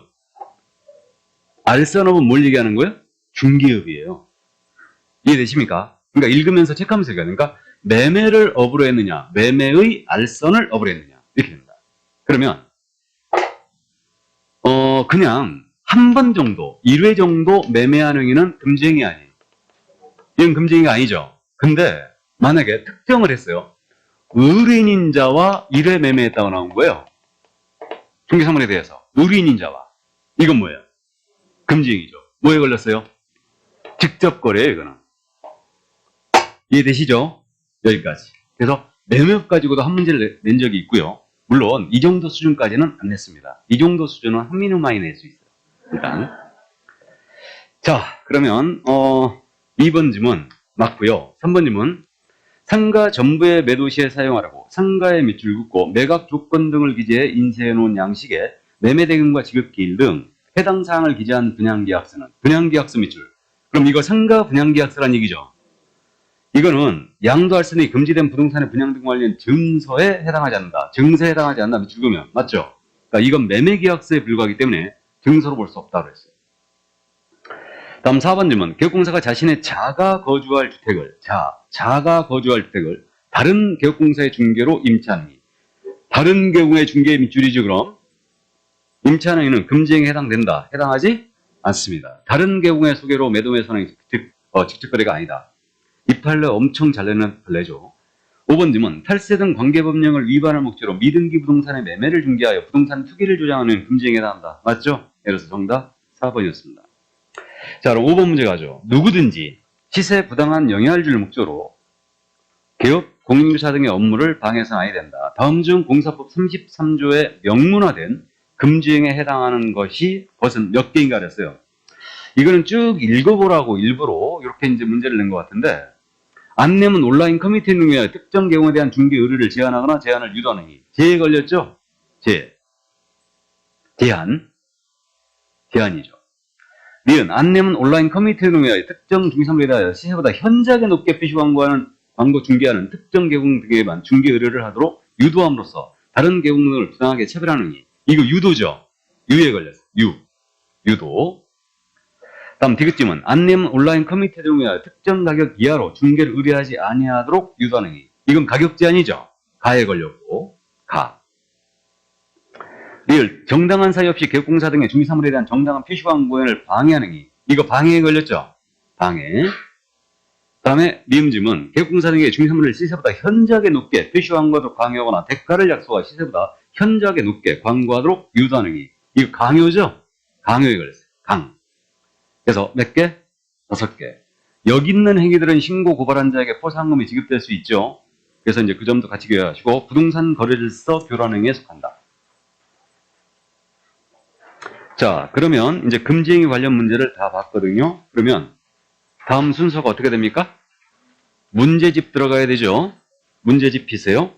알선업은 뭘 얘기하는 거예요? 중개업이에요. 이해되십니까? 그러니까 읽으면서 체크하면서 얘기하는 거니까 매매를 업으로 했느냐, 매매의 알선을 업으로 했느냐 이렇게 됩니다. 그러면 그냥 한 번 정도, 1회 정도 매매하는 행위는 금지행위 아니에요. 이건 금지행위가 아니죠. 근데 만약에 특정을 했어요. 의뢰인자와 1회 매매했다고 나온 거예요. 중개사물에 대해서. 의뢰인자와. 이건 뭐예요? 금지행위죠. 뭐에 걸렸어요? 직접 거래예요, 이거는. 이해되시죠? 여기까지. 그래서 매매업 가지고도 한 문제를 낸 적이 있고요. 물론 이 정도 수준까지는 안 냈습니다. 이 정도 수준은 한민우만이 낼 수 있어요. 일단. 자, 그러면 2번 질문 맞고요. 3번 질문. 상가 전부의 매도 시에 사용하라고 상가에 밑줄 긋고 매각 조건 등을 기재해 인쇄해 놓은 양식에 매매 대금과 지급기일 등 해당 사항을 기재한 분양계약서는 분양계약서 밑줄. 그럼 이거 상가 분양계약서란 얘기죠. 이거는 양도할 수 있는 금지된 부동산의 분양 등 관련 증서에 해당하지 않는다. 증서에 해당하지 않는다면 죽으면. 맞죠? 그러니까 이건 매매계약서에 불과하기 때문에 증서로 볼 수 없다고 했어요. 다음 4번 질문. 개업공사가 자신의 자가 거주할 주택을 다른 개업공사의 중개로 임차하는 이. 다른 경우의 중개의 밑줄이죠. 그럼 임차하는 이는 금지행위에 해당된다. 해당하지 않습니다. 다른 경우의 소개로 매도 매수하는 직접 거래가 아니다. 이 판례 엄청 잘 내는 판례죠. 5번 질문. 탈세 등 관계법령을 위반할 목적으로 미등기 부동산의 매매를 중개하여 부동산 투기를 조장하는 금지행위에 해당한다. 맞죠? 그래서 정답 4번이었습니다. 자, 그럼 5번 문제 가죠. 누구든지 시세에 부당한 영향을 줄 목적으로 개업, 공인주차 등의 업무를 방해해서는 아니 된다. 다음 중 공사법 33조에 명문화된 금지행위에 해당하는 것은 몇 개인가 그랬어요. 이거는 쭉 읽어보라고 일부러 이렇게 이제 문제를 낸 것 같은데, 안 내면 온라인 커뮤니티 등의 특정 경우에 대한 중개 의뢰를 제한하거나 제한을 유도하는 이. 제에 걸렸죠? 제한이죠. 니은 안 내면 온라인 커뮤니티 등의 특정 중개사물에 대하여 시세보다 현저하게 높게 표시 광고하는 광고 중개하는 특정 계공 등에만 중개 의뢰를 하도록 유도함으로써 다른 계공 등을 부당하게 차별하는 이. 이거 유도죠. 유에 걸렸어요. 유도. 다음 디귿짐은 안 내면 온라인 커뮤니티 등의 특정 가격 이하로 중개를 의뢰하지 아니하도록 유도하는 이. 이건 가격 제한이죠. 가에 걸렸고 가. 리을 정당한 사유 없이 개업공사 등의 중개사물에 대한 정당한 표시 광고를 방해하는 이. 이거 방해에 걸렸죠. 방해. 다음에 리음짐은 개업공사 등의 중개사물을 시세보다 현저하게 높게 표시 광고하도록 강요하거나 대가를 약속하여 시세보다 현저하게 높게 광고하도록 유도하는 이. 이거 강요죠. 강요에 걸렸어요. 강. 그래서 몇 개? 5개. 여기 있는 행위들은 신고 고발한 자에게 포상금이 지급될 수 있죠. 그래서 이제 그 점도 같이 기억하시고 부동산 거래질서 교란 행위에 속한다. 자, 그러면 이제 금지행위 관련 문제를 다 봤거든요. 그러면 다음 순서가 어떻게 됩니까? 문제집 들어가야 되죠. 문제집 피세요.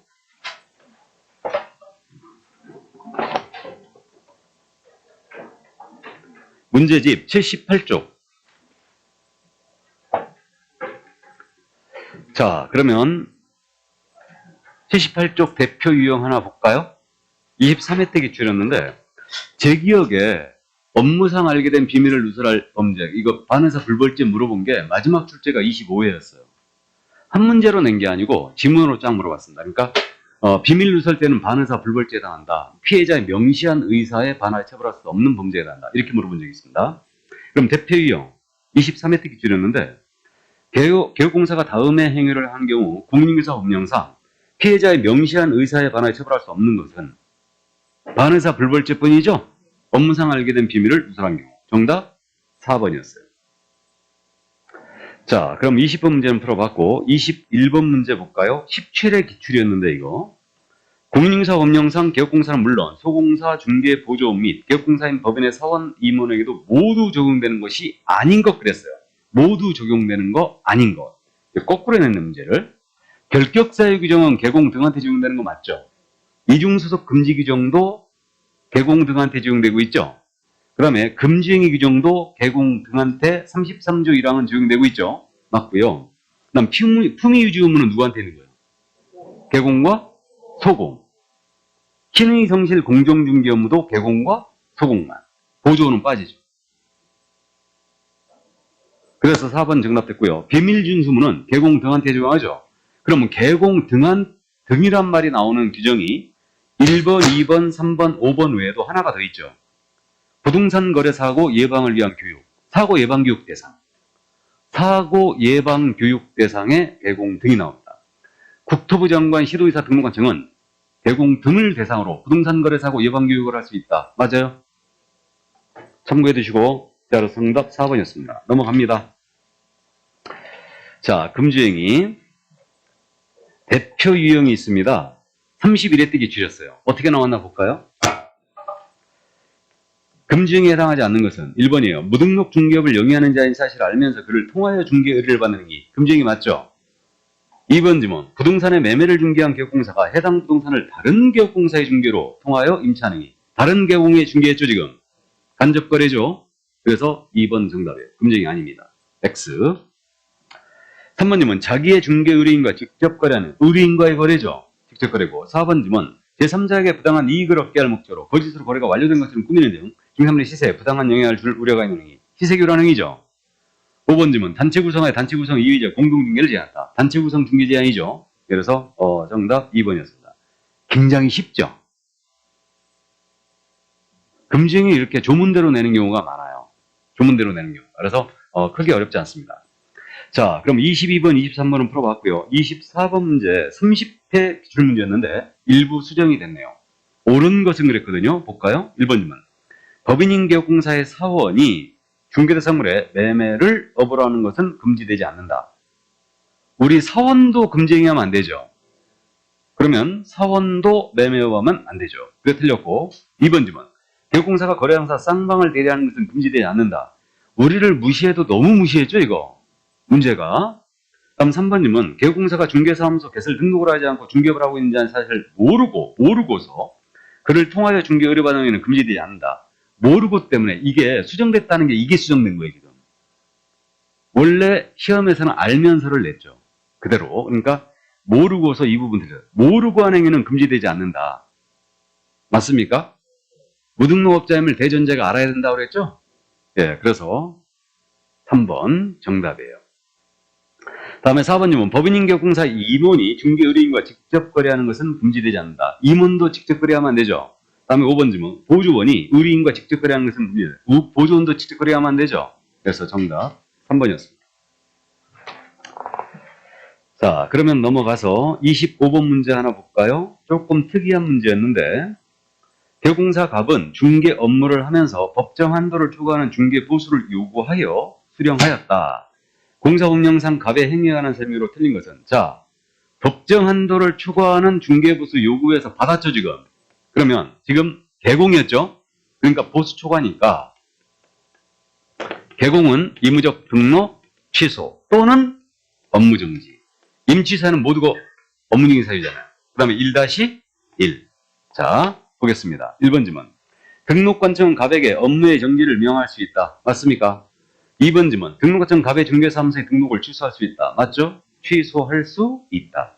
문제집 78쪽. 자, 그러면 78쪽 대표 유형 하나 볼까요? 23회 때 기출이었는데 제 기억에 업무상 알게 된 비밀을 누설할 범죄, 이거 반의사 불벌죄 물어본 게 마지막 출제가 25회였어요. 한 문제로 낸 게 아니고 지문으로 쫙 물어봤습니다. 그러니까 비밀 누설 때는 반의사 불벌죄에 해당한다. 피해자의 명시한 의사에 반하여 처벌할 수 없는 범죄에 해당한다. 이렇게 물어본 적이 있습니다. 그럼 대표 유형 23회 때 기출이었는데 개업공사가 다음의 행위를 한 경우 공인중개사 법령상 피해자의 명시한 의사에 반하여 처벌할 수 없는 것은 반의사 불벌죄뿐이죠. 업무상 알게 된 비밀을 누설한 경우. 정답 4번이었어요. 자, 그럼 20번 문제는 풀어봤고 21번 문제 볼까요? 17회 기출이었는데 이거 공인중개사 법령상 개업공사는 물론 소공사, 중개, 보조업 및 개업공사인 법인의 사원 임원에게도 모두 적용되는 것이 아닌 것 그랬어요. 모두 적용되는 거 아닌 것. 거꾸로 내는 문제를. 결격사유 규정은 개공 등한테 적용되는 거 맞죠? 이중소속 금지 규정도 개공 등한테 적용되고 있죠? 그 다음에 금지행위 규정도 개공 등한테 33조 1항은 적용되고 있죠? 맞고요. 그 다음 품위유지 의무는 누구한테 있는 거예요? 개공과 소공. 신의성실 공정중개 업무도 개공과 소공만. 보조는 빠지죠. 그래서 4번 정답됐고요. 비밀준수무는 개공 등한테 적용하죠. 그러면 개공 등이란 말이 나오는 규정이 1번, 2번, 3번, 5번 외에도 하나가 더 있죠. 부동산 거래 사고 예방을 위한 교육, 사고 예방 교육 대상. 사고 예방 교육 대상에 개공 등이 나옵니다. 국토부 장관 시도의사 등록관청은 개공 등을 대상으로 부동산 거래 사고 예방 교육을 할 수 있다. 맞아요? 참고해 두시고, 자, 정답 4번이었습니다. 넘어갑니다. 자, 금지행위. 대표 유형이 있습니다. 31회 때 기출이었어요. 어떻게 나왔나 볼까요? 금지행위에 해당하지 않는 것은 1번이에요. 무등록 중개업을 영위하는 자인 사실을 알면서 그를 통하여 중개 의뢰를 받는 행위. 금지행위 맞죠? 2번 지문. 부동산의 매매를 중개한 개업공사가 해당 부동산을 다른 개업공사의 중개로 통하여 임차하는 행위. 다른 개업공사의 중개했죠 지금. 간접거래죠. 그래서 2번 정답이에요. 금지행위 아닙니다. X. 3번님은 자기의 중개 의뢰인과 직접 거래하는 의뢰인과의 거래죠. 직접 거래고. 4번 질문. 제3자에게 부당한 이익을 얻게 할 목적으로 거짓으로 거래가 완료된 것처럼 꾸미는 등 중개사물의 시세에 부당한 영향을 줄 우려가 있는 행위. 시세교란 행위죠. 5번 질문. 단체 구성하에 단체 구성 이의적 공동중개를 제한한다. 단체 구성 중개 제한이죠. 그래서 정답 2번이었습니다. 굉장히 쉽죠. 금지행위 이렇게 조문대로 내는 경우가 많아요. 조문대로 내는 경우. 그래서 크게 어렵지 않습니다. 자, 그럼 22번, 23번은 풀어봤고요. 24번 문제 30회 기출문제였는데 일부 수정이 됐네요. 옳은 것은 그랬거든요. 볼까요? 1번 질문. 법인인계공사의 사원이 중개대상물의 매매를 업으로 하는 것은 금지되지 않는다. 우리 사원도 금지행위하면 안 되죠. 그러면 사원도 매매업하면 안 되죠. 그게 틀렸고. 2번 질문. 개업공사가 거래항사 쌍방을 대리하는 것은 금지되지 않는다. 우리를 무시해도 너무 무시했죠, 이거. 문제가. 다음 3번 질문. 개업공사가 중개사무소 개설 등록을 하지 않고 중개업을 하고 있는지 사실을 모르고서 그를 통하여 중개 의뢰받는 행위는 금지되지 않는다. 모르고 때문에 이게 수정됐다는 게 이게 수정된 거예요, 지금. 원래 시험에서는 알면서를 냈죠. 그대로. 그러니까 모르고서 이 부분 들려요. 모르고 한 행위는 금지되지 않는다. 맞습니까? 무등록업자임을 대전제가 알아야 된다고 그랬죠? 예, 그래서 3번 정답이에요. 다음에 4번님은 법인인계공사 임원이 중개의뢰인과 직접 거래하는 것은 금지되지 않는다. 임원도 직접 거래하면 안 되죠. 다음에 5번 질문. 보조원이 의뢰인과 직접 거래하는 것은 금지되지 않는다. 보조원도 직접 거래하면 안 되죠. 그래서 정답 3번이었습니다. 자, 그러면 넘어가서 25번 문제 하나 볼까요? 조금 특이한 문제였는데 개업공사 갑은 중개 업무를 하면서 법정 한도를 초과하는 중개 보수를 요구하여 수령하였다. 공사 운영상 갑의 행위에 관한 설명으로 틀린 것은 자, 법정 한도를 초과하는 중개 보수 요구에서 받았죠, 지금. 그러면 지금 개공이었죠? 그러니까 보수 초과니까 개공은 의무적 등록 취소 또는 업무 정지. 임취사는 모두가 업무정지 사유잖아요. 그 다음에 1-1. 자, 보겠습니다. 1번 질문. 등록관청은 갑에게 업무의 정지를 명할 수 있다. 맞습니까? 2번 질문. 등록관청은 갑의 중개사무소의 등록을 취소할 수 있다. 맞죠? 취소할 수 있다.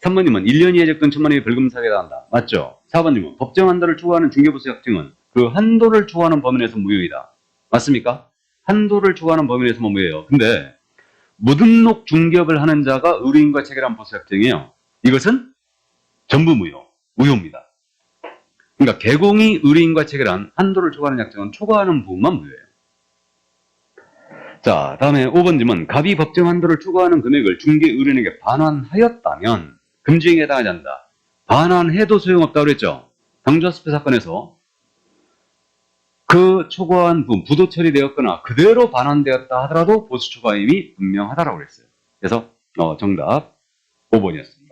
3번 질문. 1년 이하의 적금 1,000만 원의 벌금 사유가 한다. 맞죠? 4번 질문. 법정 한도를 초과하는 중개보수 약정은 그 한도를 초과하는 범위 내에서 무효이다. 맞습니까? 한도를 초과하는 범위 내에서만 무효예요. 근데 무등록 중개업을 하는 자가 의뢰인과 체결한 보수약정이에요. 이것은 전부 무효입니다. 그러니까 개공이 의뢰인과 체결한 한도를 초과하는 약정은 초과하는 부분만 무효예요. 자, 다음에 5번 질문. 갑이 법정 한도를 초과하는 금액을 중개 의뢰인에게 반환하였다면 금지행위에 해당하지 않는다. 반환해도 소용없다고 그랬죠. 당주아스페 사건에서 그 초과한 부분, 부도 처리되었거나 그대로 반환되었다 하더라도 보수 초과임이 분명하다라고 그랬어요. 그래서 정답 5번이었습니다.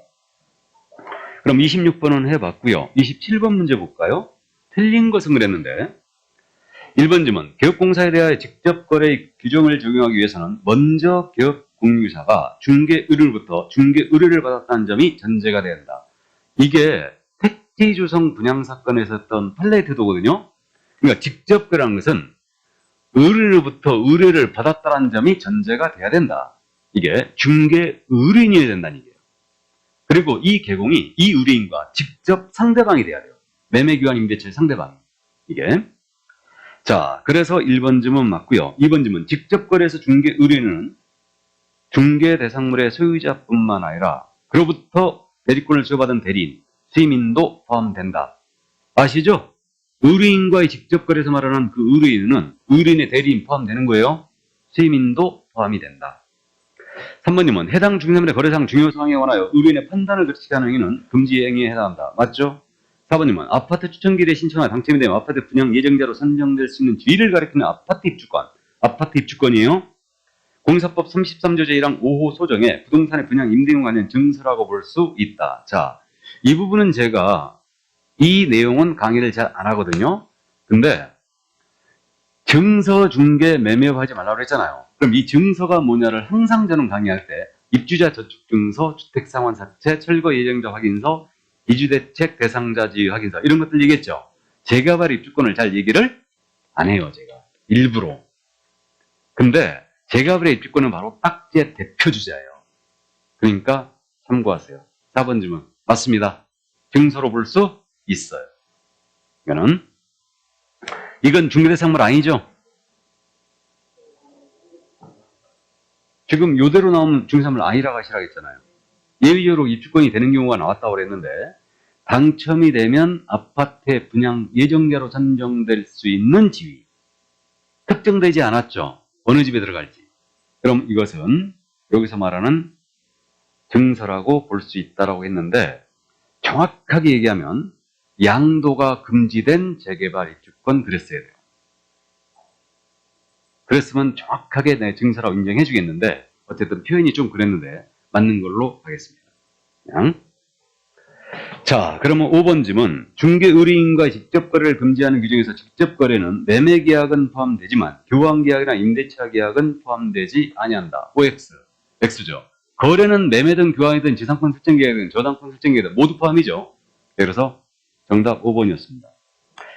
그럼 26번은 해봤고요. 27번 문제 볼까요? 틀린 것은 그랬는데 1번 질문. 개업공사에 대하여 직접 거래 규정을 적용하기 위해서는 먼저 개업공유사가 중개 의뢰로부터 중개 의뢰를 받았다는 점이 전제가 돼야 한다. 이게 택지조성 분양사건에서 했던 판례 태도거든요. 그러니까 직접 거래한 것은 의뢰로부터 의뢰를 받았다는 점이 전제가 돼야 된다. 이게 중개 의뢰인이어야 된다는 얘기예요. 그리고 이 개공이 이 의뢰인과 직접 상대방이 돼야 돼요. 매매기관 임대차의 상대방이. 이게. 자, 그래서 1번 질문 맞고요. 2번 질문. 직접 거래에서 중개 의뢰인은 중개 대상물의 소유자뿐만 아니라 그로부터 대리권을 수여받은 대리인, 수임인도 포함된다. 아시죠? 의뢰인과의 직접 거래에서 말하는 그 의뢰인은 의뢰인의 대리인 포함되는 거예요. 수임인도 포함이 된다. 3번님은 해당 중개물의 거래상 중요 사항에 관하여 의뢰인의 판단을 거치게 하는 행위는 금지 행위에 해당한다. 맞죠? 4번님은 아파트 추천기일에 신청하여 당첨이 되면 아파트 분양 예정자로 선정될 수 있는 지위를 가리키는 아파트 입주권. 아파트 입주권이에요. 공사법 33조 제1항 5호 소정에 부동산의 분양 임대용 관련 증서라고 볼 수 있다. 자, 이 부분은 제가 이 내용은 강의를 잘 안 하거든요. 근데 증서 중개 매매업 하지 말라고 했잖아요. 그럼 이 증서가 뭐냐를 항상 저는 강의할 때 입주자 저축증서, 주택상환사채, 철거 예정자 확인서, 이주대책 대상자 지위 확인서 이런 것들 얘기했죠. 재개발 입주권을 잘 얘기를 안 해요. 제가 일부러. 근데 재가불의 입주권은 바로 딱지의 대표주자예요. 그러니까 참고하세요. 4번 질문 맞습니다. 증서로 볼 수 있어요. 이건 중개대상물 아니죠? 지금 요대로 나오면 중개대상물 아니라고 하시라고 했잖아요. 예외적으로 입주권이 되는 경우가 나왔다고 그랬는데 당첨이 되면 아파트의 분양 예정자로 선정될 수 있는 지위 특정되지 않았죠. 어느 집에 들어갈지. 그럼 이것은 여기서 말하는 증서라고 볼 수 있다고 했는데 정확하게 얘기하면 양도가 금지된 재개발 입주권 그랬어야 돼요. 그랬으면 정확하게 내 증서라고 인정해 주겠는데 어쨌든 표현이 좀 그랬는데 맞는 걸로 하겠습니다. 그냥. 자, 그러면 5번 질문. 중개의뢰인과의 직접거래를 금지하는 규정에서 직접거래는 매매계약은 포함되지만 교환계약이나 임대차계약은 포함되지 아니한다. OX. X죠. 거래는 매매 등 교환이든 지상권 설정계약이든 저당권 설정계약이든 모두 포함이죠. 그래서 정답 5번이었습니다.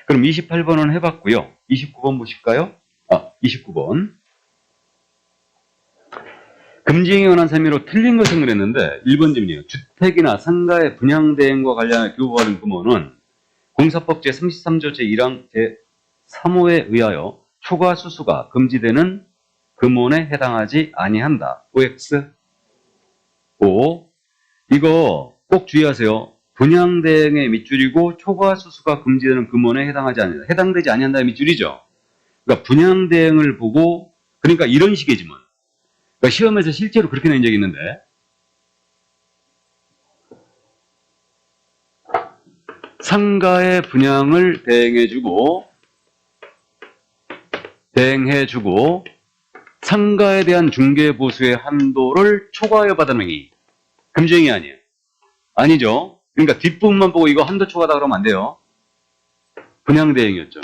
그럼 28번은 해봤고요. 29번 보실까요? 29번. 금지행위에 관한 설명으로 틀린 것을 그랬는데 1번 질문이에요. 주택이나 상가의 분양대행과 관련해 교부받은 금원은 공사법 제33조 제1항 제3호에 의하여 초과 수수가 금지되는 금원에 해당하지 아니한다. OX. O. 이거 꼭 주의하세요. 분양대행의 밑줄이고 초과 수수가 금지되는 금원에 해당하지 아니한다. 해당되지 아니한다의 밑줄이죠. 그러니까 분양대행을 보고 그러니까 이런 식의 지문. 그러니까 시험에서 실제로 그렇게 낸 적이 있는데 상가의 분양을 대행해주고 상가에 대한 중개보수의 한도를 초과하여 받은 행위. 금지행위 아니에요. 아니죠. 그러니까 뒷부분만 보고 이거 한도 초과다 그러면 안 돼요. 분양대행이었죠.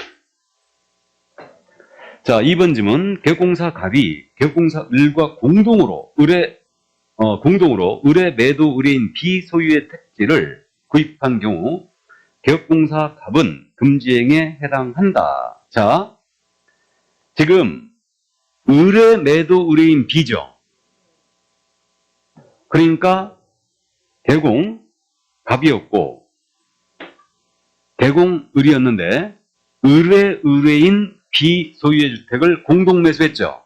자, 2번 질문. 개업공사 갑이 개업공사 을과 공동으로 의뢰 매도 의뢰인 B 소유의 택지를 구입한 경우 개업공사 갑은 금지행위에 해당한다. 자, 지금 의뢰 매도 의뢰인 B죠. 그러니까 개공 갑이었고 개공 을이었는데 의뢰 의뢰인 B 소유의 주택을 공동 매수했죠.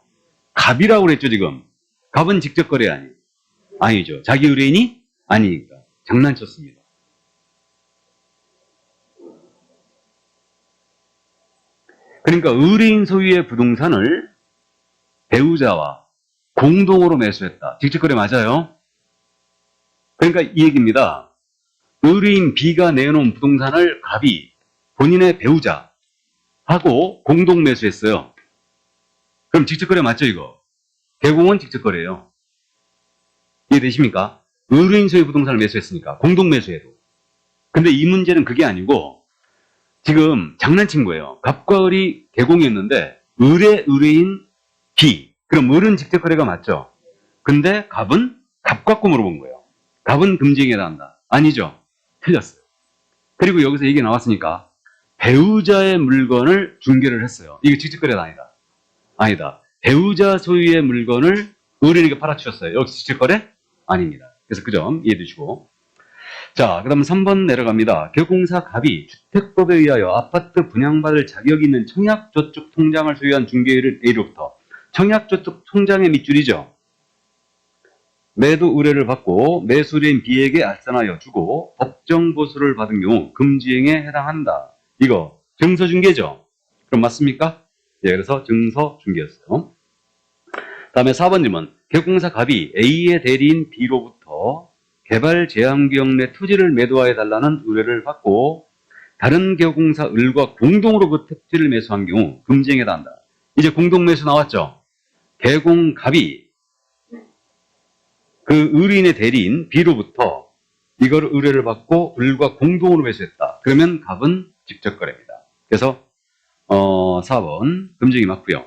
갑이라고 그랬죠, 지금. 갑은 직접 거래 아니죠. 자기 의뢰인이 아니니까. 장난쳤습니다. 그러니까 의뢰인 소유의 부동산을 배우자와 공동으로 매수했다. 직접 거래 맞아요? 그러니까 이 얘기입니다. 의뢰인 B가 내놓은 부동산을 갑이 본인의 배우자 하고 공동 매수했어요. 그럼 직접거래 맞죠, 이거? 개공은 직접거래예요. 이해되십니까? 의뢰인 소유 부동산을 매수했으니까 공동 매수해도. 근데 이 문제는 그게 아니고 지금 장난친 거예요. 갑과 을이 개공이었는데 의뢰인 B. 그럼 을은 직접거래가 맞죠? 근데 갑은 갑 갖고 물어본 거예요. 갑은 금지행위에 해당한다. 아니죠? 틀렸어요. 그리고 여기서 얘기 나왔으니까 배우자의 물건을 중개를 했어요. 이게 직접거래가 아니다. 아니다. 배우자 소유의 물건을 의뢰인에게 팔아주셨어요. 여기서 직접거래? 아닙니다. 그래서 그 점 이해해 주시고. 자, 그 다음 3번 내려갑니다. 개업공사 갑이 주택법에 의하여 아파트 분양받을 자격이 있는 청약저축통장을 소유한 중개인을 A로부터 청약저축통장의 밑줄이죠. 매도 의뢰를 받고 매수 의뢰인 B에게 알선하여 주고 법정 보수를 받은 경우 금지행위에 해당한다. 이거 증서중개죠. 그럼 맞습니까? 예, 그래서 증서중개였어요. 다음에 4번 질문. 개업공사 갑이 A의 대리인 B로부터 개발 제한구역 내 토지를 매도하여 달라는 의뢰를 받고 다른 개업공사 을과 공동으로 그 토지를 매수한 경우 금지행위에 해당한다. 이제 공동매수 나왔죠. 개공갑이 그 의뢰인의 대리인 B로부터 이걸 의뢰를 받고 을과 공동으로 매수했다. 그러면 갑은 직접거래입니다. 그래서 4번 금지행위 맞고요.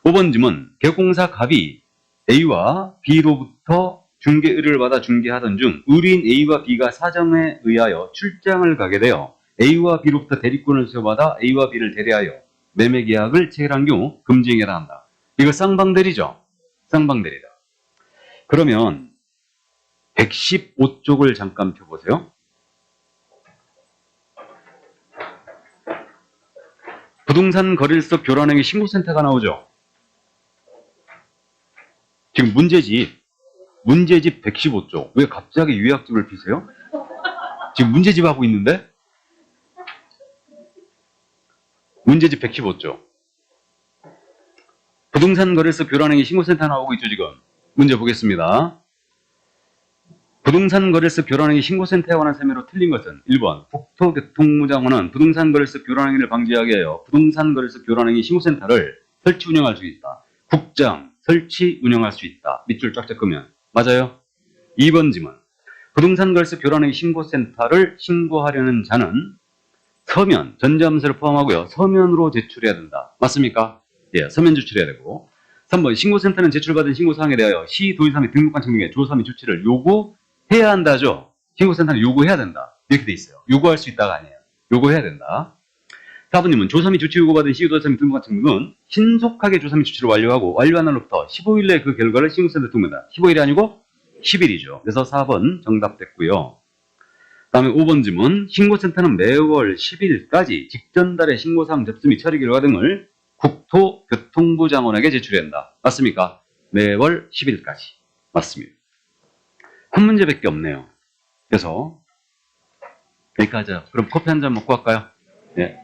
5번 질문. 개업공사 갑이 A와 B로부터 중개 의뢰를 받아 중개하던 중 의뢰인 A와 B가 사정에 의하여 출장을 가게 되어 A와 B로부터 대리권을 수여받아 A와 B를 대리하여 매매계약을 체결한 경우 금지행위에 해당한다. 이거 쌍방대리죠. 쌍방대리다. 그러면 115쪽을 잠깐 펴보세요. 부동산 거래일서 교란행위 신고센터가 나오죠. 지금 문제집 115쪽. 왜 갑자기 요약집을 피세요? 지금 문제집 하고 있는데? 문제집 115쪽. 부동산 거래일서 교란행위 신고센터 나오고 있죠, 지금. 문제 보겠습니다. 부동산 거래일서 교란행위 신고센터에 관한 세무로 틀린 것은 1번 국토교통부장관은 부동산 거래일서 교란행위를 방지하기 위하여 부동산 거래일서 교란행위 신고센터를 설치 운영할 수 있다. 국장 설치 운영할 수 있다. 밑줄 쫙쫙 끄면 맞아요. 2번 지문 부동산 거래일서 교란행위 신고센터를 신고하려는 자는 서면 전자문서를 포함하고요. 서면으로 제출해야 된다. 맞습니까? 예, 서면 제출해야 되고 3번 신고센터는 제출받은 신고사항에 대하여 시도지사및 등록관청 등의 조사 및 조치를 요구해야 한다죠. 신고센터는 요구해야 된다. 이렇게 돼 있어요. 요구할 수 있다가 아니에요. 요구해야 된다. 4번님은 조사 및 조치 요구받은 시도지사 및 등록관청 등은 신속하게 조사 및 조치를 완료하고 완료한 날로부터 15일 내에 그 결과를 신고센터에 통보한다. 15일이 아니고 10일이죠. 그래서 4번 정답됐고요. 다음에 5번 질문. 신고센터는 매월 10일까지 직전달의 신고사항 접수 및 처리 결과 등을 국토교통부 장관에게 제출해야 한다. 맞습니까? 매월 10일까지. 맞습니다. 한 문제밖에 없네요. 그래서 여기까지. 그럼 커피 한 잔 먹고 갈까요? 네.